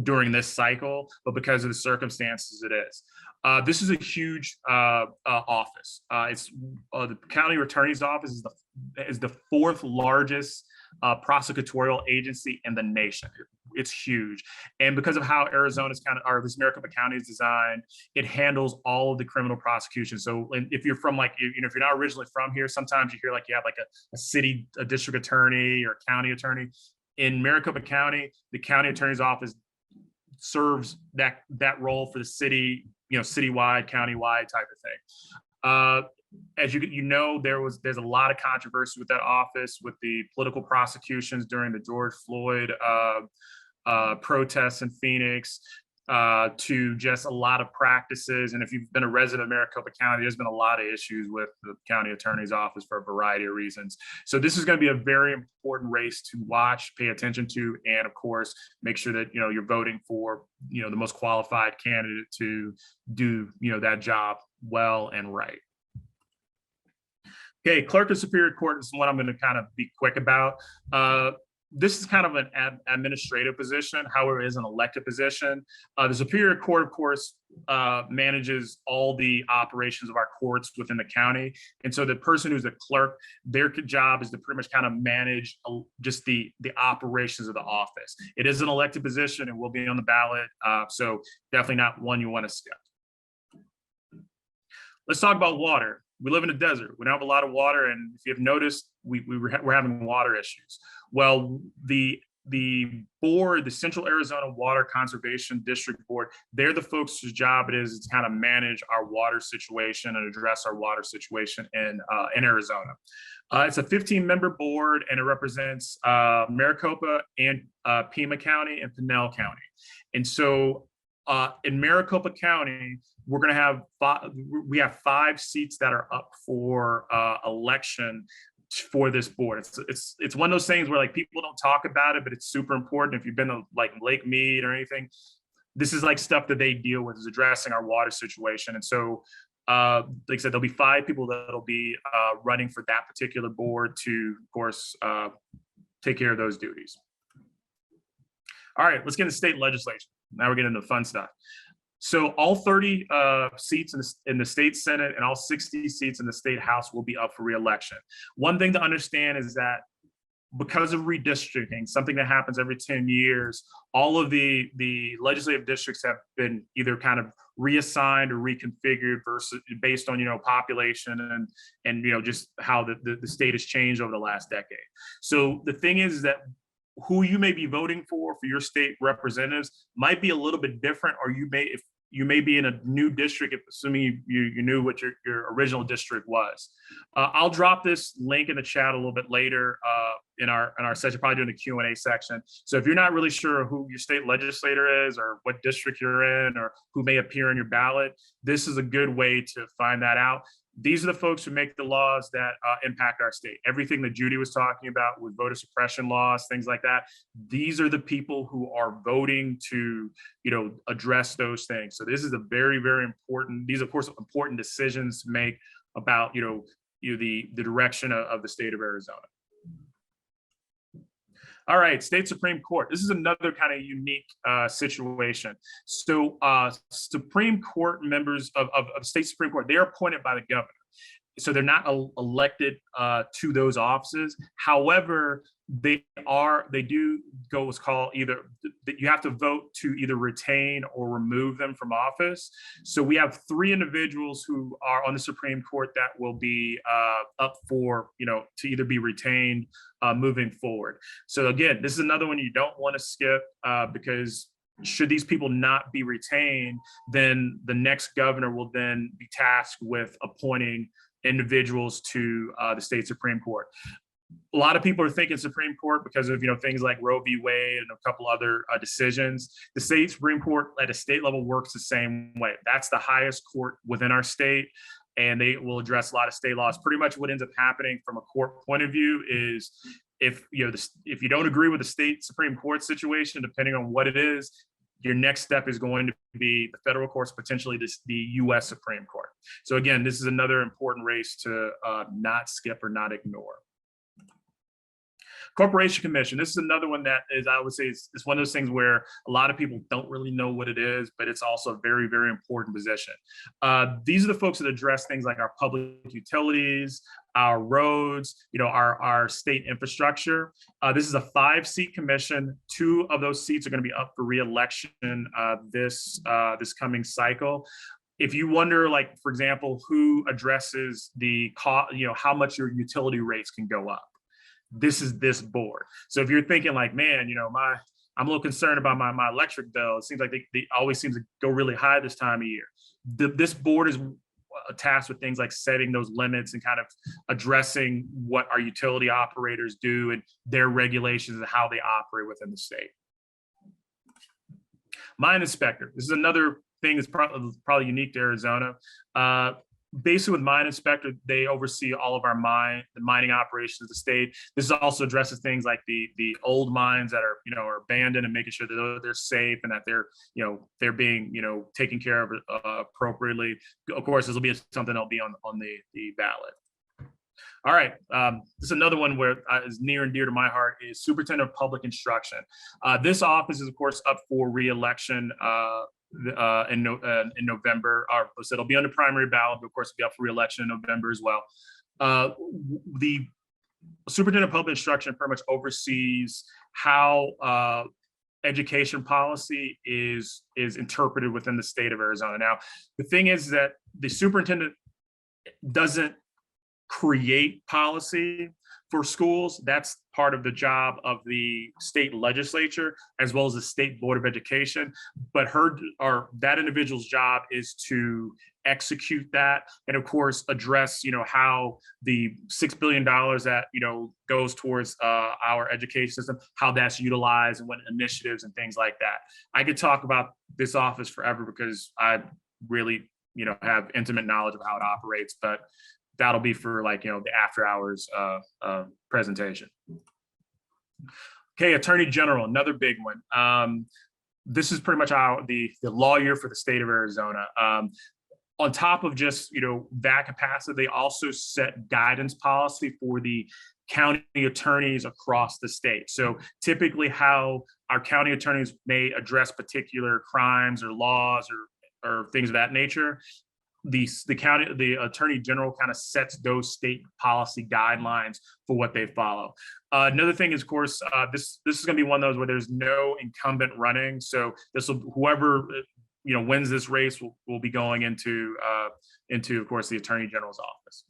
during this cycle, but because of the circumstances, it is. This is a huge office. It's the county attorney's office is the fourth largest prosecutorial agency in the nation. It's huge. And because of how Arizona's this Maricopa County is designed, it handles all of the criminal prosecution. So if you're from if you're not originally from here, sometimes you hear you have a district attorney or county attorney. In Maricopa County, the county attorney's office serves that role for the city, citywide, countywide type of thing. As there's a lot of controversy with that office, with the political prosecutions during the George Floyd protests in Phoenix, to just a lot of practices. And if you've been a resident of Maricopa County, there's been a lot of issues with the county attorney's office for a variety of reasons. So this is going to be a very important race to watch, pay attention to, and of course, make sure that, you're voting for, the most qualified candidate to do, that job well and right. Okay, Clerk of Superior Court is one I'm going to kind of be quick about. this is kind of an administrative position. However, it is an elected position. The Superior Court, of course, manages all the operations of our courts within the county. And so the person who's a clerk, their job is to pretty much kind of manage just the operations of the office. It is an elected position and will be on the ballot. So definitely not one you want to skip. Let's talk about water. We live in a desert. We don't have a lot of water. And if you've noticed, we're having water issues. Well, the board, the Central Arizona Water Conservation District Board, they're the folks whose job it is to kind of manage our water situation and address our water situation in Arizona. It's a 15-member board, and it represents Maricopa and Pima County and Pinal County. And so in Maricopa County, we're going to have we have 5 seats that are up for election for this board. It's one of those things where like people don't talk about it, but it's super important. If you've been to like Lake Mead or anything, this is like stuff that they deal with, is addressing our water situation. And so, like I said, there'll be 5 people that'll be running for that particular board to, of course, take care of those duties. All right, let's get into state legislation. Now we're getting into the fun stuff. So all 30 seats in the state Senate and all 60 seats in the state House will be up for re-election. One thing to understand is that because of redistricting, something that happens every 10 years, all of the legislative districts have been either kind of reassigned or reconfigured versus based on, population and just how the state has changed over the last decade. So the thing is that who you may be voting for your state representatives might be a little bit different, or you may be in a new district, assuming you knew what your original district was. I'll drop this link in the chat a little bit later in our session, probably during the Q&A section. So if you're not really sure who your state legislator is or what district you're in or who may appear on your ballot, this is a good way to find that out. These are the folks who make the laws that impact our state. Everything that Judy was talking about with voter suppression laws, things like that. These are the people who are voting to, address those things. So this is a very, very important. These, of course, important decisions to make about, the direction of the state of Arizona. All right, state Supreme Court. This is another kind of unique situation. So Supreme Court members of state Supreme Court, they're appointed by the governor. So they're not elected to those offices. However, they do go what's called either, you have to vote to either retain or remove them from office. So we have 3 individuals who are on the Supreme Court that will be up for, to either be retained moving forward. So again, this is another one you don't want to skip because should these people not be retained, then the next governor will then be tasked with appointing individuals to the state Supreme Court. A lot of people are thinking Supreme Court because of things like Roe v. Wade and a couple other decisions. The state Supreme Court at a state level works the same way. That's the highest court within our state, and they will address a lot of state laws. Pretty much what ends up happening from a court point of view is if you don't agree with the state Supreme Court situation, depending on what it is, your next step is going to be the federal courts, potentially the U.S. Supreme Court. So again, this is another important race to not skip or not ignore. Corporation Commission. This is another one that is, I would say, it's one of those things where a lot of people don't really know what it is, but it's also a very, very important position. These are the folks that address things like our public utilities, our roads, our state infrastructure. This is a 5-seat commission. 2 of those seats are going to be up for re-election this coming cycle. If you wonder, like, for example, who addresses the cost, how much your utility rates can go up, this is this board. So if you're thinking like, man, I'm a little concerned about my electric bill. It seems like they always seem to go really high this time of year. This board is tasked with things like setting those limits and kind of addressing what our utility operators do and their regulations and how they operate within the state. Mine inspector. This is another thing that's probably unique to Arizona. Basically with mine inspector, they oversee all of our the mining operations of the state. This also addresses things like the old mines that are abandoned and making sure that they're safe and that they're being taken care of appropriately. Of course, this will be something that'll be on the ballot. All right, this is another one where is near and dear to my heart is Superintendent of Public Instruction. This office is of course up for re-election in November, or so it'll be on the primary ballot, but of course it'll be up for re-election in November as well. The Superintendent of Public Instruction pretty much oversees how education policy is interpreted within the state of Arizona. Now, the thing is that the superintendent doesn't create policy for schools. That's part of the job of the state legislature as well as the state board of education. But that individual's job is to execute that, and of course address how the $6 billion that goes towards our education system, how that's utilized and what initiatives and things like that. I could talk about this office forever because I really have intimate knowledge of how it operates, but that'll be for the after hours presentation. Okay, Attorney General, another big one. This is pretty much the lawyer for the state of Arizona. On top of just that capacity, they also set guidance policy for the county attorneys across the state. So typically how our county attorneys may address particular crimes or laws or things of that nature, the attorney general kind of sets those state policy guidelines for what they follow. Another thing is, of course, this is going to be one of those where there's no incumbent running. So whoever wins this race will be going into of course the attorney general's office.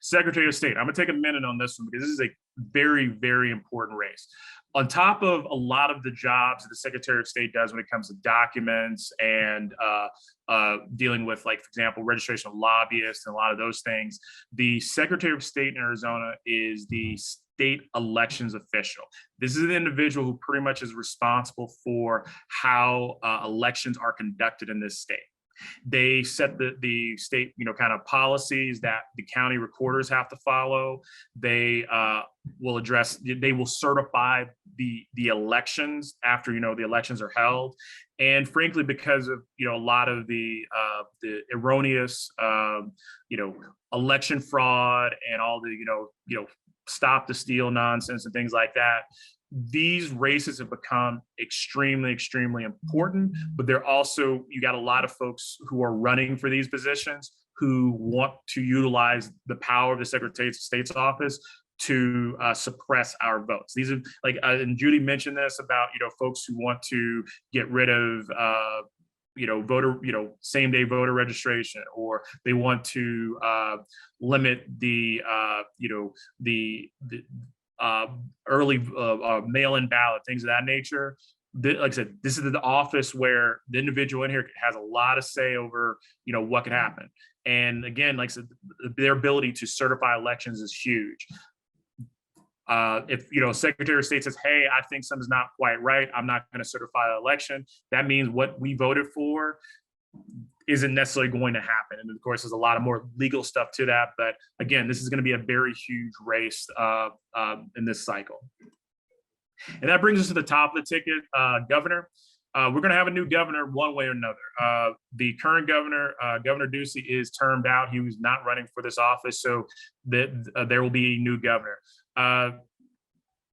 Secretary of State. I'm going to take a minute on this one because this is a very, very important race. On top of a lot of the jobs that the Secretary of State does when it comes to documents and dealing with, for example, registration of lobbyists and a lot of those things, the Secretary of State in Arizona is the state elections official. This is an individual who pretty much is responsible for how elections are conducted in this state. They set the state, kind of policies that the county recorders have to follow. They they will certify the elections after, the elections are held. And frankly, because of, a lot of the erroneous, election fraud and all the, stop the steal nonsense and things like that, these races have become extremely, extremely important, but they're also, you got a lot of folks who are running for these positions who want to utilize the power of the Secretary of State's office to suppress our votes. These are and Judy mentioned this about, folks who want to get rid of, same day voter registration, or they want to limit the, early mail-in ballot, things of that nature. Like I said, this is the office where the individual in here has a lot of say over, what could happen. And again, like I said, their ability to certify elections is huge. If Secretary of State says, hey, I think something's not quite right, I'm not going to certify the election, that means what we voted for isn't necessarily going to happen. And of course, there's a lot of more legal stuff to that. But again, this is going to be a very huge race in this cycle. And that brings us to the top of the ticket, governor. We're going to have a new governor one way or another. The current governor, Governor Ducey, is termed out. He was not running for this office, so there will be a new governor.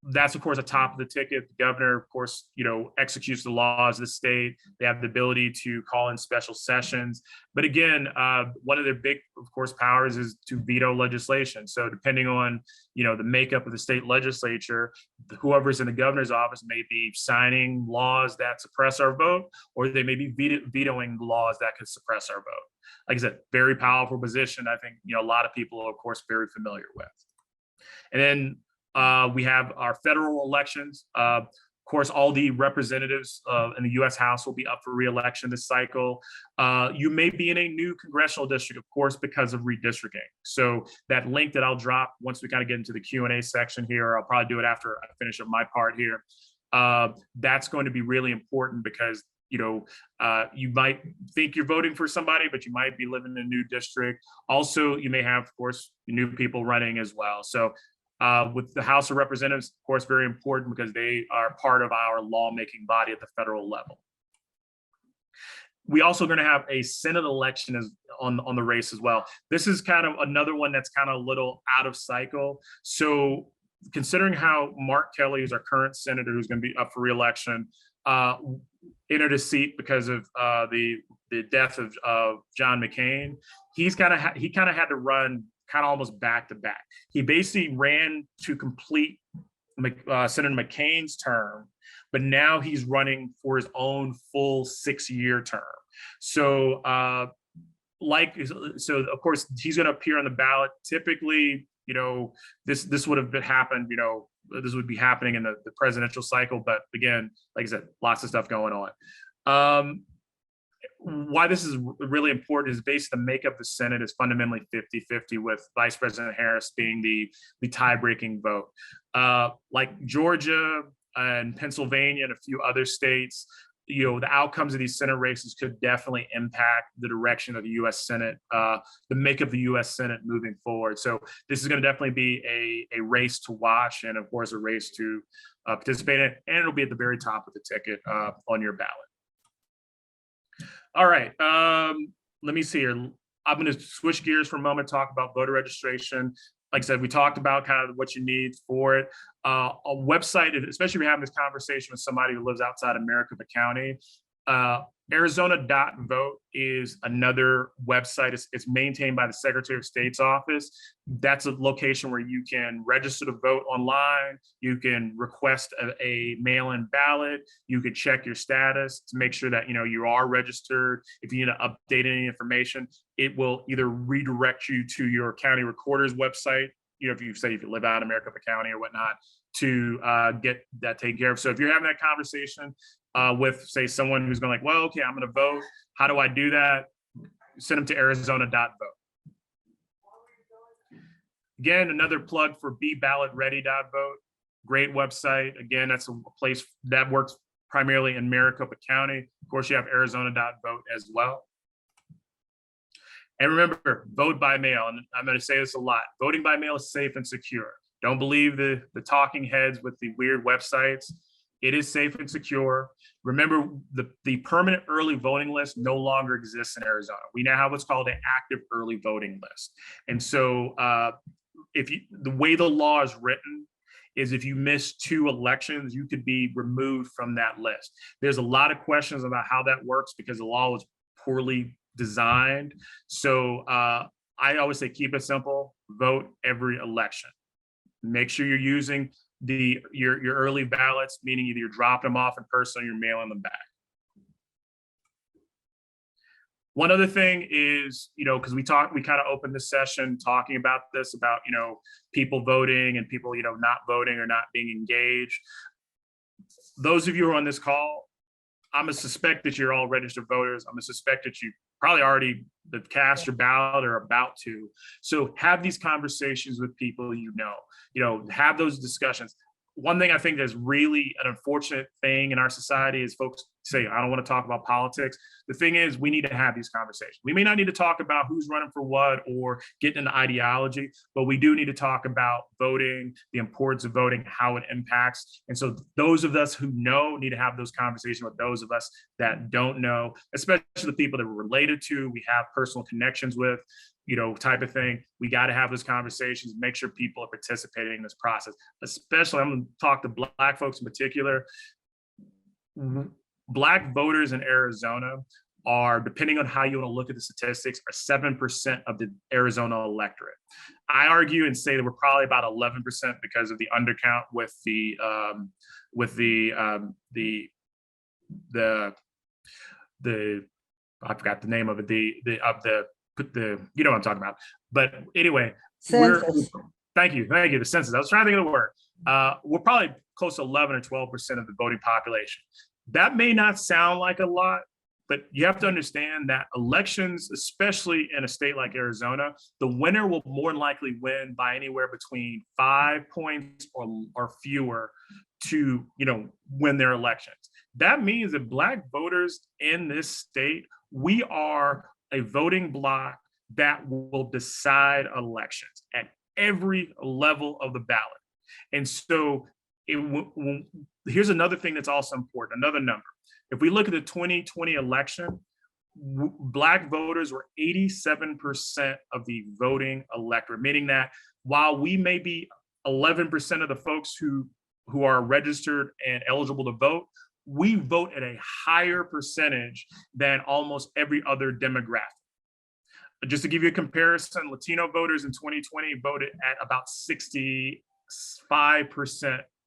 That's, of course, atop of the ticket. The governor, of course, executes the laws of the state. They have the ability to call in special sessions. But again, one of their big, of course, powers is to veto legislation. So depending on, the makeup of the state legislature, whoever's in the governor's office may be signing laws that suppress our vote, or they may be vetoing laws that could suppress our vote. Like I said, very powerful position. I think, a lot of people are, of course, very familiar with. And then we have our federal elections. Of course, all the representatives in the U.S. House will be up for re-election this cycle. You may be in a new congressional district, of course, because of redistricting. So that link that I'll drop once we kind of get into the Q&A section here, I'll probably do it after I finish up my part here. That's going to be really important because you might think you're voting for somebody, but you might be living in a new district. Also, you may have, of course, new people running as well. So with the House of Representatives, of course, very important because they are part of our lawmaking body at the federal level. we also going to have a Senate election on the race as well. This is kind of another one that's kind of a little out of cycle. So considering how Mark Kelly, who's our current senator, who's going to be up for re-election, entered a seat because of the death of John McCain, he kind of had to run kind of almost back to back. He basically ran to complete Senator McCain's term, but now he's running for his own full 6-year term. So, so of course he's going to appear on the ballot. Typically, this would have happened. This would be happening in the presidential cycle. But again, like I said, lots of stuff going on. Why this is really important is basically the makeup of the Senate is fundamentally 50-50, with Vice President Harris being the tie-breaking vote. Like Georgia and Pennsylvania and a few other states, the outcomes of these Senate races could definitely impact the direction of the U.S. Senate, the makeup of the U.S. Senate moving forward. So this is going to definitely be a race to watch, and of course a race to participate in, and it'll be at the very top of the ticket on your ballot. All right, let me see here. I'm going to switch gears for a moment, talk about voter registration. Like I said, we talked about kind of what you need for it. A website, especially if you're having this conversation with somebody who lives outside of Maricopa County, Arizona.vote is another website. It's maintained by the Secretary of State's office. That's a location where you can register to vote online. You can request a mail-in ballot. You can check your status to make sure that you are registered. If you need to update any information, it will either redirect you to your county recorder's website, if you live out of Maricopa County or whatnot, to get that taken care of. So if you're having that conversation with, say, someone who's going like, well, okay, I'm going to vote. How do I do that? Send them to Arizona.vote. Again, another plug for BeBallotReady.vote. Great website. Again, that's a place that works primarily in Maricopa County. Of course, you have Arizona.vote as well. And remember, vote by mail. And I'm going to say this a lot. Voting by mail is safe and secure. Don't believe the talking heads with the weird websites. It is safe and secure. Remember, the permanent early voting list no longer exists in Arizona. We now have what's called an active early voting list. And so the way the law is written is if you miss 2 elections, you could be removed from that list. There's a lot of questions about how that works because the law was poorly designed. So I always say, keep it simple, vote every election. Make sure you're using your early ballots, meaning either you're dropping them off in person or you're mailing them back. One other thing is, because we kind of opened this session talking about this, about, people voting and people, not voting or not being engaged. Those of you who are on this call, I'm going to suspect that you're all registered voters. I'm going to suspect that you probably already cast your ballot or about to. So have these conversations with people have those discussions. One thing I think that's really an unfortunate thing in our society is folks say, I don't want to talk about politics. The thing is, we need to have these conversations. We may not need to talk about who's running for what or getting into ideology, but we do need to talk about voting, the importance of voting, how it impacts. And so those of us who know need to have those conversations with those of us that don't know, especially the people that we're related to, we have personal connections with, type of thing. We got to have those conversations, make sure people are participating in this process. Especially, I'm going to talk to Black folks in particular. Black voters in Arizona are, depending on how you want to look at the statistics, are 7% of the Arizona electorate. I argue and say that we're probably about 11% because of the undercount with the I forgot the name of it, the you know what I'm talking about. But anyway, Census. Thank you, the census. I was trying to think of the word. We're probably close to 11 or 12% of the voting population. That may not sound like a lot, but you have to understand that elections, especially in a state like Arizona, the winner will more than likely win by anywhere between 5 points or fewer to win their elections. That means that Black voters in this state, we are a voting bloc that will decide elections at every level of the ballot. And so here's another thing that's also important, another number. If we look at the 2020 election, Black voters were 87% of the voting electorate, meaning that while we may be 11% of the folks who are registered and eligible to vote, we vote at a higher percentage than almost every other demographic. Just to give you a comparison, Latino voters in 2020 voted at about 65%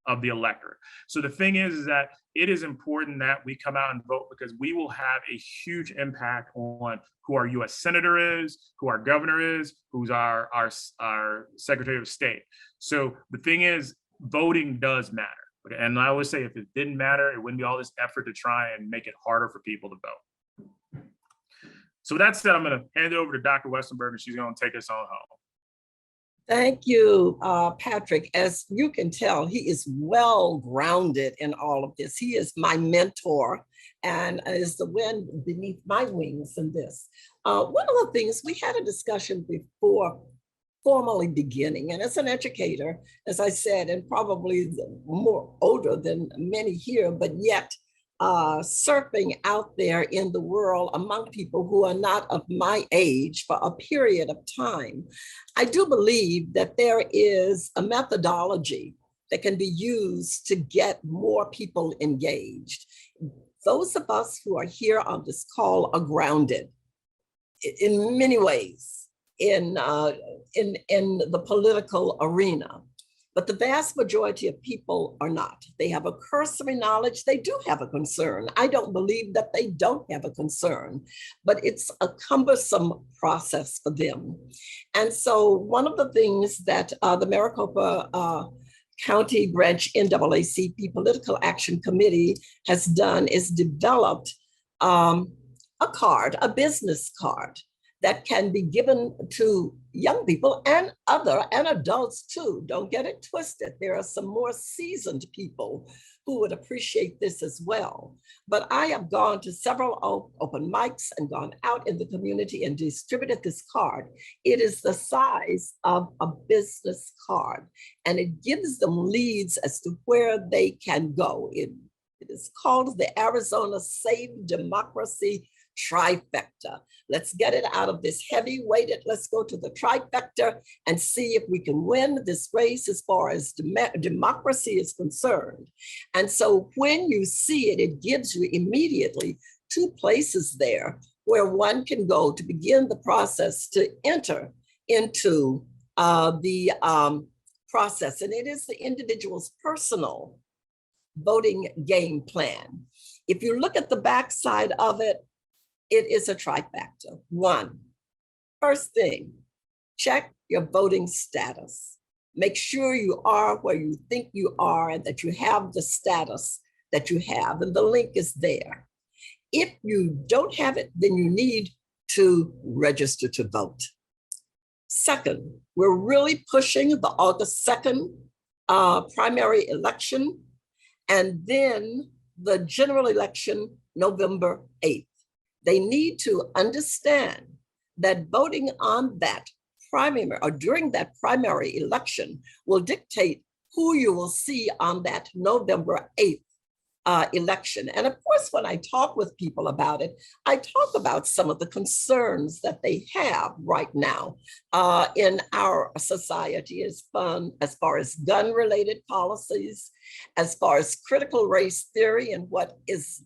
of the electorate. So the thing is that it is important that we come out and vote, because we will have a huge impact on who our US Senator is, who our governor is, who's our Secretary of State. So the thing is, voting does matter. And I always say, if it didn't matter, it wouldn't be all this effort to try and make it harder for people to vote. So with that said, I'm going to hand it over to Dr. Westenberg, and she's going to take us on home. Thank you, Patrick. As you can tell, he is well grounded in all of this. He is my mentor and is the wind beneath my wings in this. One of the things, we had a discussion before formally beginning, and as an educator, as I said, and probably more older than many here, but yet surfing out there in the world among people who are not of my age for a period of time, I do believe that there is a methodology that can be used to get more people engaged. Those of us who are here on this call are grounded in many ways in the political arena. But the vast majority of people are not. They have a cursory knowledge. They do have a concern. I don't believe that they don't have a concern, but it's a cumbersome process for them. And so one of the things that the Maricopa County Branch NAACP Political Action Committee has done is developed a card, a business card, that can be given to young people and adults too. Don't get it twisted. There are some more seasoned people who would appreciate this as well. But I have gone to several open mics and gone out in the community and distributed this card. It is the size of a business card, and it gives them leads as to where they can go. It is called the Arizona Save Democracy Trifecta. Let's get it out of this heavy weighted. Let's go to the trifecta and see if we can win this race as far as democracy is concerned. And so when you see it, it gives you immediately 2 places there where one can go to begin the process to enter into the process. And it is the individual's personal voting game plan. If you look at the backside of it, it is a trifecta. 1, first thing, check your voting status. Make sure you are where you think you are and that you have the status that you have, and the link is there. If you don't have it, then you need to register to vote. Second, we're really pushing the August 2nd primary election, and then the general election, November 8th. They need to understand that voting on that primary or during that primary election will dictate who you will see on that November 8th election. And of course, when I talk with people about it, I talk about some of the concerns that they have right now in our society as far as gun-related policies, as far as critical race theory and what is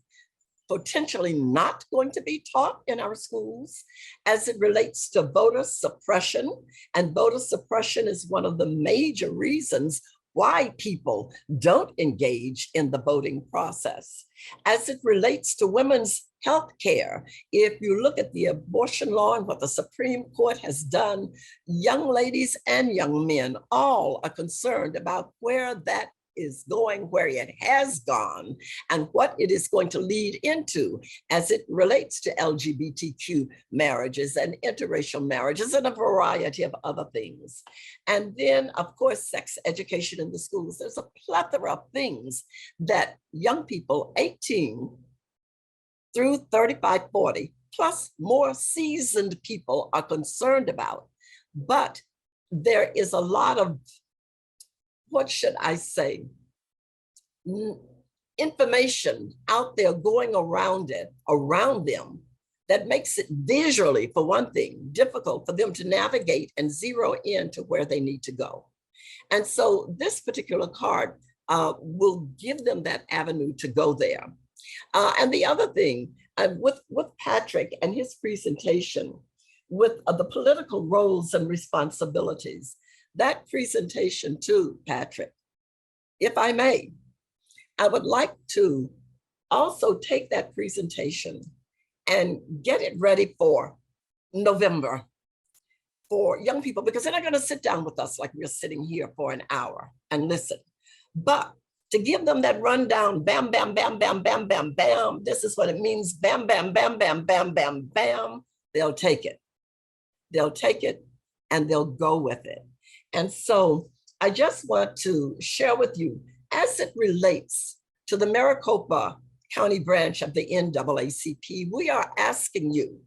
potentially not going to be taught in our schools as it relates to voter suppression. And voter suppression is one of the major reasons why people don't engage in the voting process. As it relates to women's health care, if you look at the abortion law and what the Supreme Court has done, young ladies and young men all are concerned about where that is going, where it has gone, and what it is going to lead into as it relates to LGBTQ marriages and interracial marriages and a variety of other things. And then, of course, sex education in the schools. There's a plethora of things that young people 18 through 35, 40, plus more seasoned people are concerned about. But there is a lot of, what should I say, information out there going around them that makes it visually, for one thing, difficult for them to navigate and zero in to where they need to go. And so this particular card will give them that avenue to go there. And the other thing, with Patrick and his presentation, with the political roles and responsibilities, that presentation too, Patrick, if I may, I would like to also take that presentation and get it ready for November for young people, because they're not going to sit down with us like we're sitting here for an hour and listen. But to give them that rundown, bam, bam, bam, bam, bam, bam, bam, this is what it means, bam, bam, bam, bam, bam, bam, bam, they'll take it. They'll take it and they'll go with it. And so I just want to share with you, as it relates to the Maricopa County branch of the NAACP, we are asking you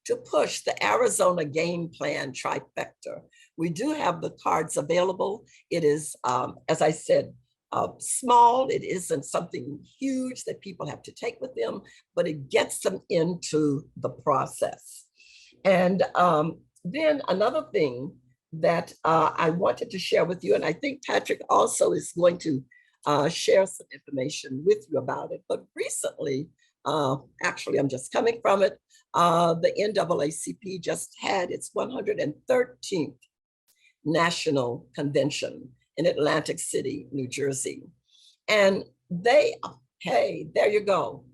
to push the Arizona game plan trifecta. We do have the cards available. It is, as I said, small. It isn't something huge that people have to take with them, but it gets them into the process. And then another thing that I wanted to share with you, and I think Patrick also is going to share some information with you about it. But recently, actually, I'm just coming from it, the NAACP just had its 113th National Convention in Atlantic City, New Jersey. And they, hey, there you go.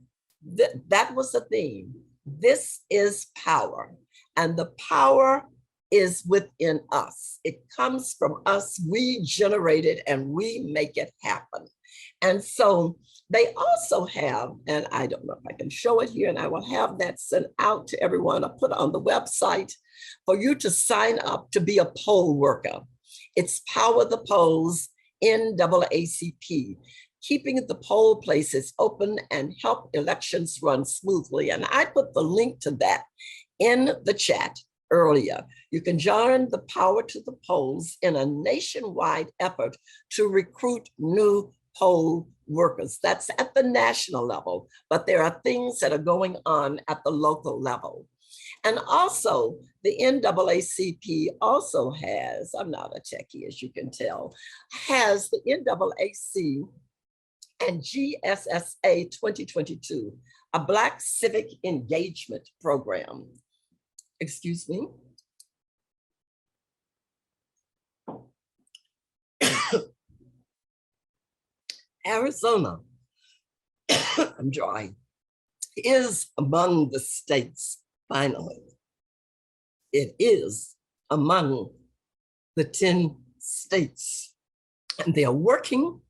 That was the theme. This is power. And the power is within us. It comes from us. We generate it and we make it happen. And so they also have, and I don't know if I can show it here, and I will have that sent out to everyone. I'll put it on the website for you to sign up to be a poll worker. It's Power the Polls, NAACP, keeping the poll places open and help elections run smoothly. And I put the link to that in the chat earlier. You can join the Power to the Polls in a nationwide effort to recruit new poll workers. That's at the national level, but there are things that are going on at the local level. And also the NAACP also has, I'm not a techie as you can tell, has the NAAC and GSSA 2022, a Black Civic Engagement Program. Excuse me. Arizona, I'm dry, is among the states, finally. It is among the 10 states, and they are working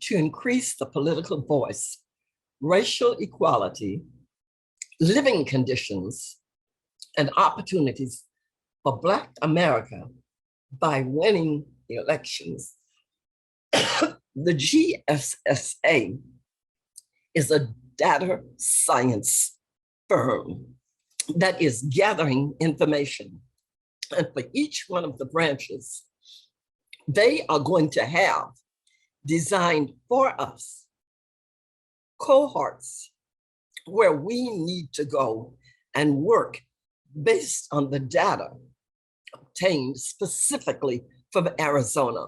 to increase the political voice, racial equality, living conditions, and opportunities for Black America by winning the elections. The GSSA is a data science firm that is gathering information. And for each one of the branches, they are going to have designed for us cohorts where we need to go and work based on the data obtained specifically from Arizona.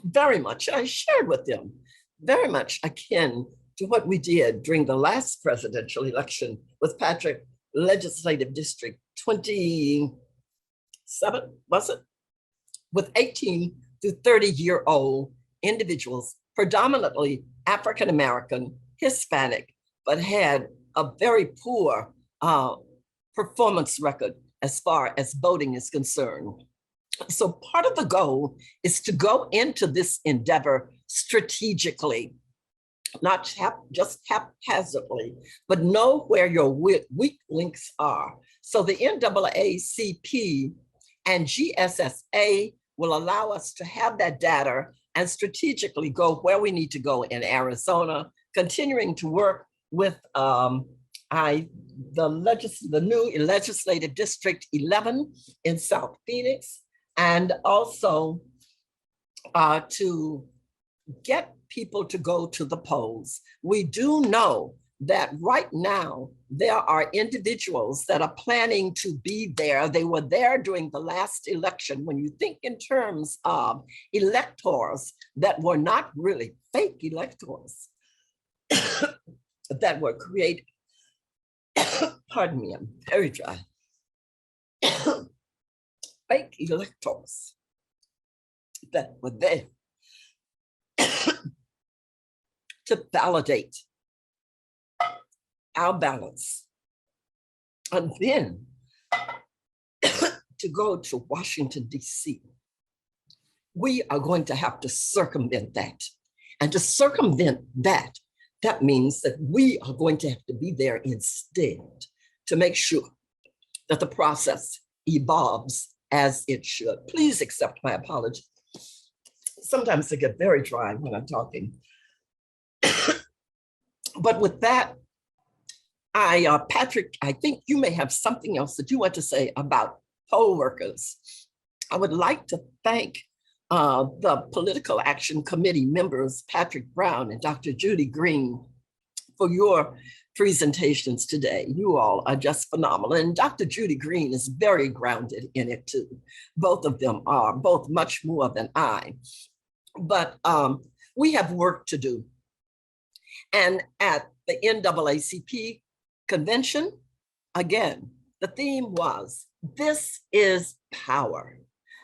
Very much, I shared with them, very much akin to what we did during the last presidential election with Patrick Legislative District 27, was it? With 18 to 30-year-old individuals, predominantly African-American, Hispanic, but had a very poor performance record as far as voting is concerned. So part of the goal is to go into this endeavor strategically, not just haphazardly, but know where your weak links are. So the NAACP and GSSA will allow us to have that data and strategically go where we need to go in Arizona, continuing to work with the new Legislative District 11 in South Phoenix, and also to get people to go to the polls. We do know that right now there are individuals that are planning to be there. They were there during the last election. When you think in terms of electors that were not really fake electors that were created, pardon me, I'm very dry. Fake electors that were there to validate our ballots, and then to go to Washington, D.C. We are going to have to circumvent that. And to circumvent that, that means that we are going to have to be there instead to make sure that the process evolves as it should. Please accept my apology. Sometimes I get very dry when I'm talking. But with that, Patrick, I think you may have something else that you want to say about poll workers. I would like to thank the Political Action Committee members, Patrick Brown and Dr. Judy Green, for your presentations today. You all are just phenomenal. And Dr. Judy Green is very grounded in it too. Both of them are, both much more than I. But we have work to do. And at the NAACP convention, again, the theme was, this is power,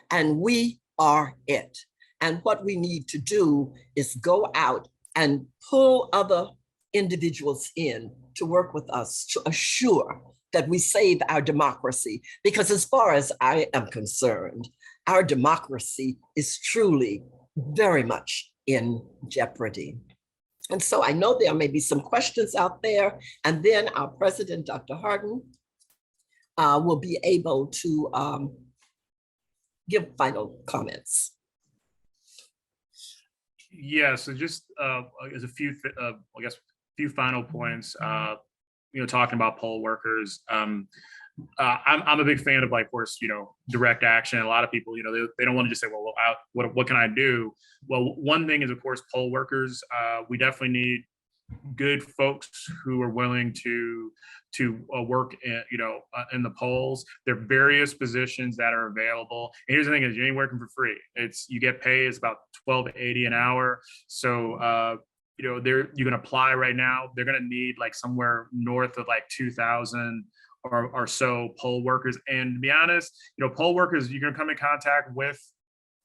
and we are it. And what we need to do is go out and pull other individuals in to work with us to assure that we save our democracy. Because as far as I am concerned, our democracy is truly very much in jeopardy. And so I know there may be some questions out there, and then our president, Dr. Harden, will be able to give final comments. Yeah, so just as a few, I guess, few final points. Talking about poll workers. I'm a big fan of, like, of course, direct action. A lot of people, they don't want to just say, well, what can I do? Well, one thing is, of course, poll workers. We definitely need good folks who are willing to work in the polls. There are various positions that are available. And here's the thing: is you ain't working for free. You get paid. It's about $12.80 an hour. So you can apply right now. They're going to need like somewhere north of like 2,000 or so poll workers. And to be honest, poll workers, you're going to come in contact with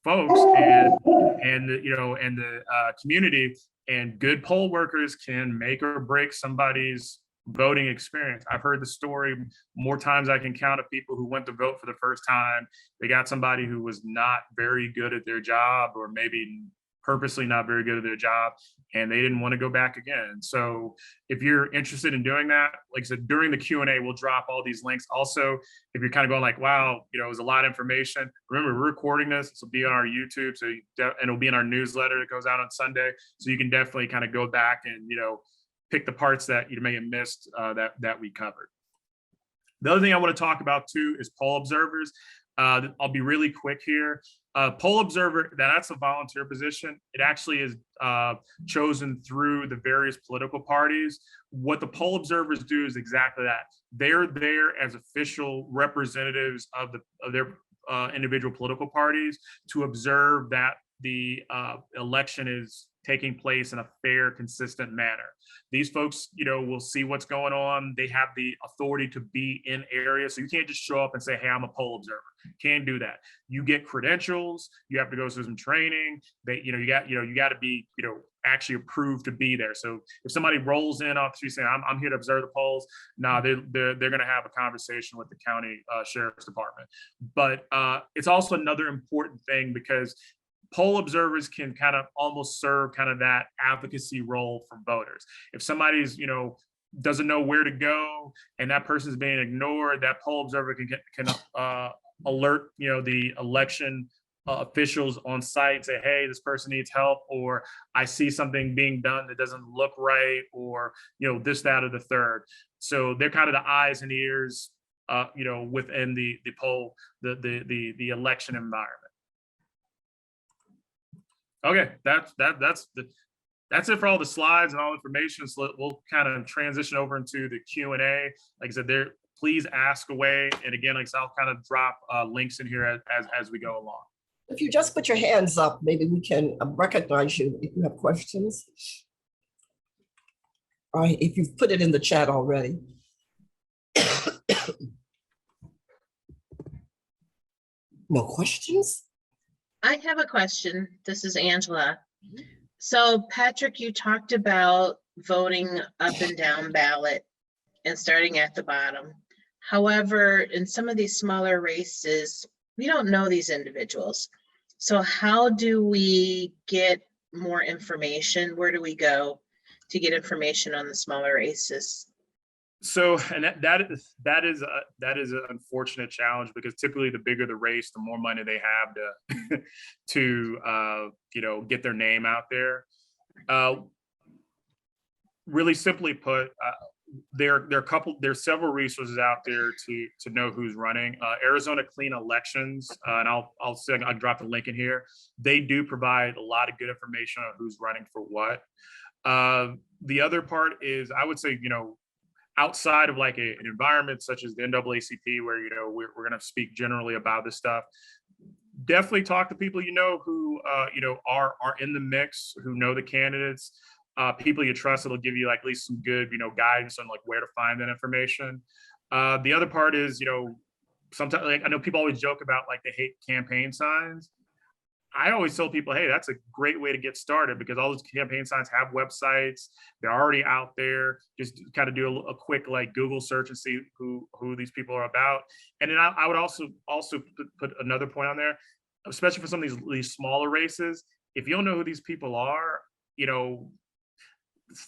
folks and the community, and good poll workers can make or break somebody's voting experience. I've heard the story more times I can count of people who went to vote for the first time. They got somebody who was not very good at their job, or maybe purposely not very good at their job, and they didn't want to go back again. So if you're interested in doing that, like I said, during the Q&A, we'll drop all these links. Also, if you're kind of going like, wow, it was a lot of information, remember, we're recording this. This will be on our YouTube, and it'll be in our newsletter that goes out on Sunday. So you can definitely kind of go back and, pick the parts that you may have missed that we covered. The other thing I want to talk about too is poll observers. I'll be really quick here. Poll observer, that's a volunteer position. It actually is chosen through the various political parties. What the poll observers do is exactly that. They're there as official representatives of their individual political parties to observe that the election is taking place in a fair, consistent manner. These folks, will see what's going on. They have the authority to be in areas. So you can't just show up and say, hey, I'm a poll observer. Can't do that. You get credentials. You have to go through some training. You got to be, actually approved to be there. So if somebody rolls in off the street saying, I'm here to observe the polls, they're going to have a conversation with the county sheriff's department. But it's also another important thing, because poll observers can kind of almost serve kind of that advocacy role for voters. If somebody's, doesn't know where to go and that person's being ignored, that poll observer can alert, the election officials on site, say, hey, this person needs help, or I see something being done that doesn't look right, or, this, that, or the third. So they're kind of the eyes and ears, within the poll, the election environment. Okay, that's that's it for all the slides and all information. So we'll kind of transition over into the Q&A. Like I said, there, please ask away. And again, like I said, I'll kind of drop links in here as we go along. If you just put your hands up, maybe we can recognize you if you have questions. All right, if you've put it in the chat already. No questions? I have a question. This is Angela. So Patrick, you talked about voting up and down ballot and starting at the bottom. However, in some of these smaller races, we don't know these individuals. So how do we get more information? Where do we go to get information on the smaller races? So, and that is an unfortunate challenge, because typically the bigger the race, the more money they have to you know, get their name out there. Really simply put, there's several resources out there to know who's running. Arizona Clean Elections, and I'll drop the link in here. They do provide a lot of good information on who's running for what. The other part is, I would say, you know, outside of like an environment such as the NAACP, where, you know, we're going to speak generally about this stuff, definitely talk to people, you know, who, you know, are in the mix, who know the candidates, people you trust that'll give you like at least some good, you know, guidance on like where to find that information. The other part is, you know, sometimes, like, I know people always joke about like they hate campaign signs. I always tell people, hey, that's a great way to get started, because all those campaign signs have websites. They're already out there. Just kind of do a quick like Google search and see who these people are about. And then I would also put another point on there, especially for some of these smaller races. If you don't know who these people are, you know,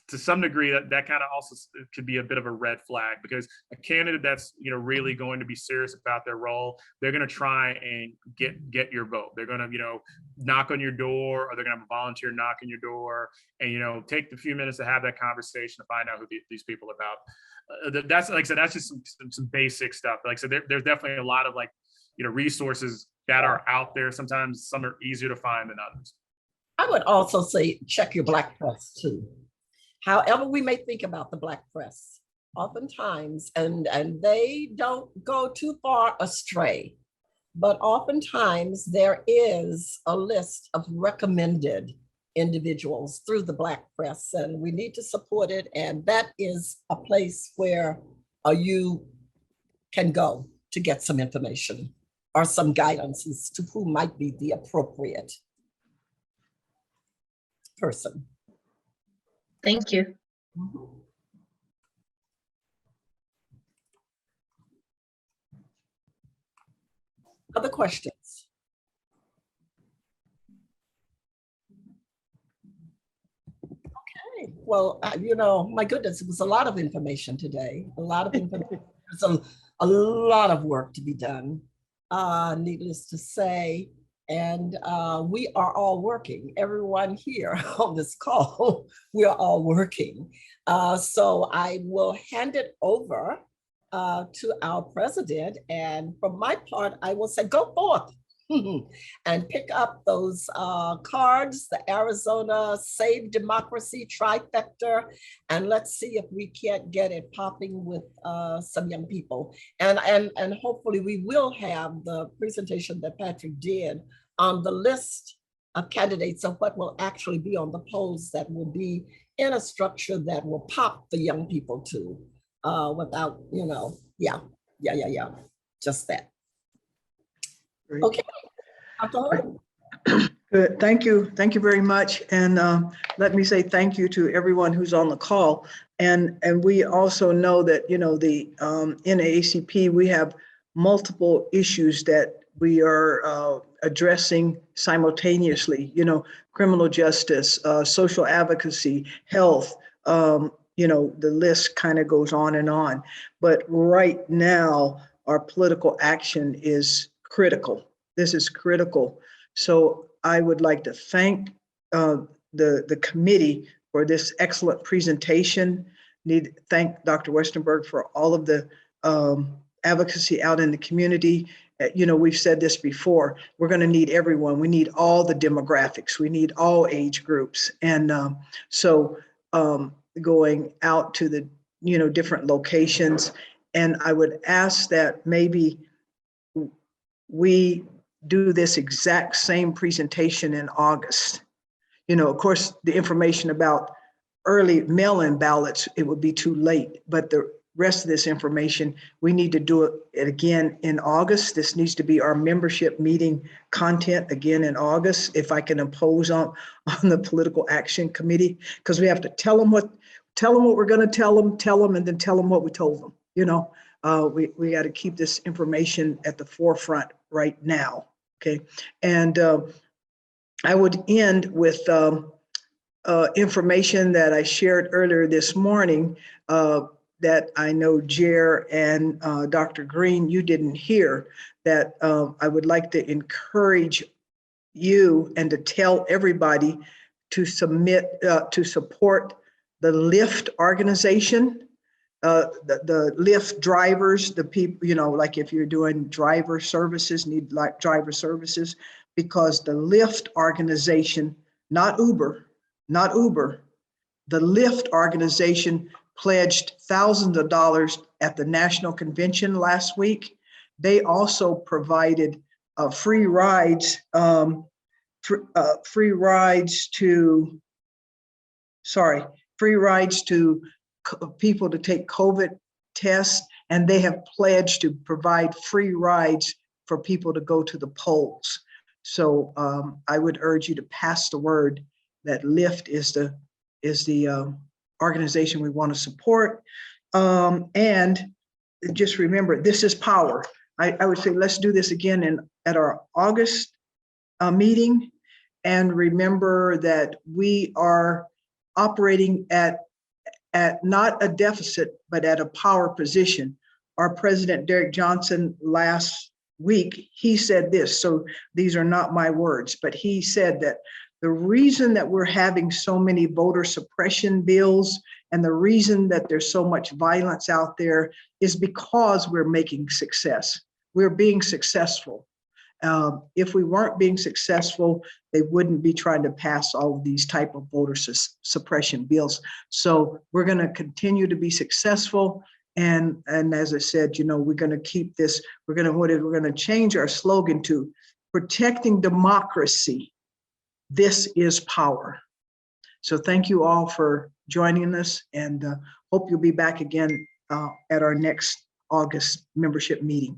to some degree that kind of also could be a bit of a red flag, because a candidate that's, you know, really going to be serious about their role, they're going to try and get your vote. They're going to, you know, knock on your door, or they're going to have a volunteer knock on your door, and, you know, take the few minutes to have that conversation to find out who these people are about. That's, like I said, that's just some basic stuff. Like I said, there's definitely a lot of, like, you know, resources that are out there. Sometimes some are easier to find than others. I would also say check your Black press too. However we may think about the Black press, oftentimes, and they don't go too far astray, but oftentimes there is a list of recommended individuals through the Black press, and we need to support it. And that is a place where you can go to get some information or some guidance as to who might be the appropriate person. Thank you. Other questions? Okay, well, you know, my goodness, it was a lot of information today. A lot of information. There's a lot of work to be done, needless to say. And we are all working. Everyone here on this call, we are all working. So I will hand it over to our president. And from my part, I will say, go forth and pick up those cards, the Arizona Save Democracy trifecta, and let's see if we can't get it popping with some young people. And hopefully we will have the presentation that Patrick did on the list of candidates of what will actually be on the polls that will be in a structure that will pop the young people to without, you know, yeah, just that. Great. Okay. Good. Thank you very much. And let me say thank you to everyone who's on the call. And we also know that, you know, the NAACP, we have multiple issues that we are addressing simultaneously, you know, criminal justice, social advocacy, health, you know, the list kind of goes on and on. But right now, our political action is critical. This is critical. So I would like to thank the committee for this excellent presentation. Need to thank Dr. Westenberg for all of the advocacy out in the community, you know, we've said this before, we're going to need everyone. We need all the demographics. We need all age groups. And so going out to the, you know, different locations. And I would ask that maybe we do this exact same presentation in August. You know, of course, the information about early mail-in ballots, it would be too late, but the rest of this information, we need to do it again in August. This needs to be our membership meeting content again in August, if I can impose on the Political Action Committee, because we have to tell them what we're going to tell them, and then tell them what we told them. You know, we got to keep this information at the forefront right now. Okay, and I would end with information that I shared earlier this morning that I know Jer and Dr. Green, you didn't hear, that I would like to encourage you and to tell everybody to submit, to support the Lyft organization, the Lyft drivers, the people, you know, like if you're doing driver services, need like driver services, because the Lyft organization, not Uber, the Lyft organization pledged thousands of dollars at the national convention last week. They also provided free rides to people to take COVID tests, and they have pledged to provide free rides for people to go to the polls. So I would urge you to pass the word that Lyft is the organization we want to support. And just remember, this is power. I would say let's do this again at our August meeting. And remember that we are operating at not a deficit, but at a power position. Our President Derek Johnson last week, he said this, so these are not my words, but he said that the reason that we're having so many voter suppression bills and the reason that there's so much violence out there is because we're making success. We're being successful. If we weren't being successful, they wouldn't be trying to pass all of these type of voter suppression bills. So we're going to continue to be successful. And as I said, you know, we're going to keep this, we're going to change our slogan to protecting democracy. This is power. So thank you all for joining us, and hope you'll be back again at our next August membership meeting.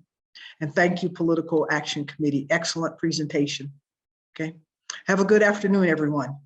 And thank you, Political Action Committee. Excellent presentation. Okay. Have a good afternoon, everyone.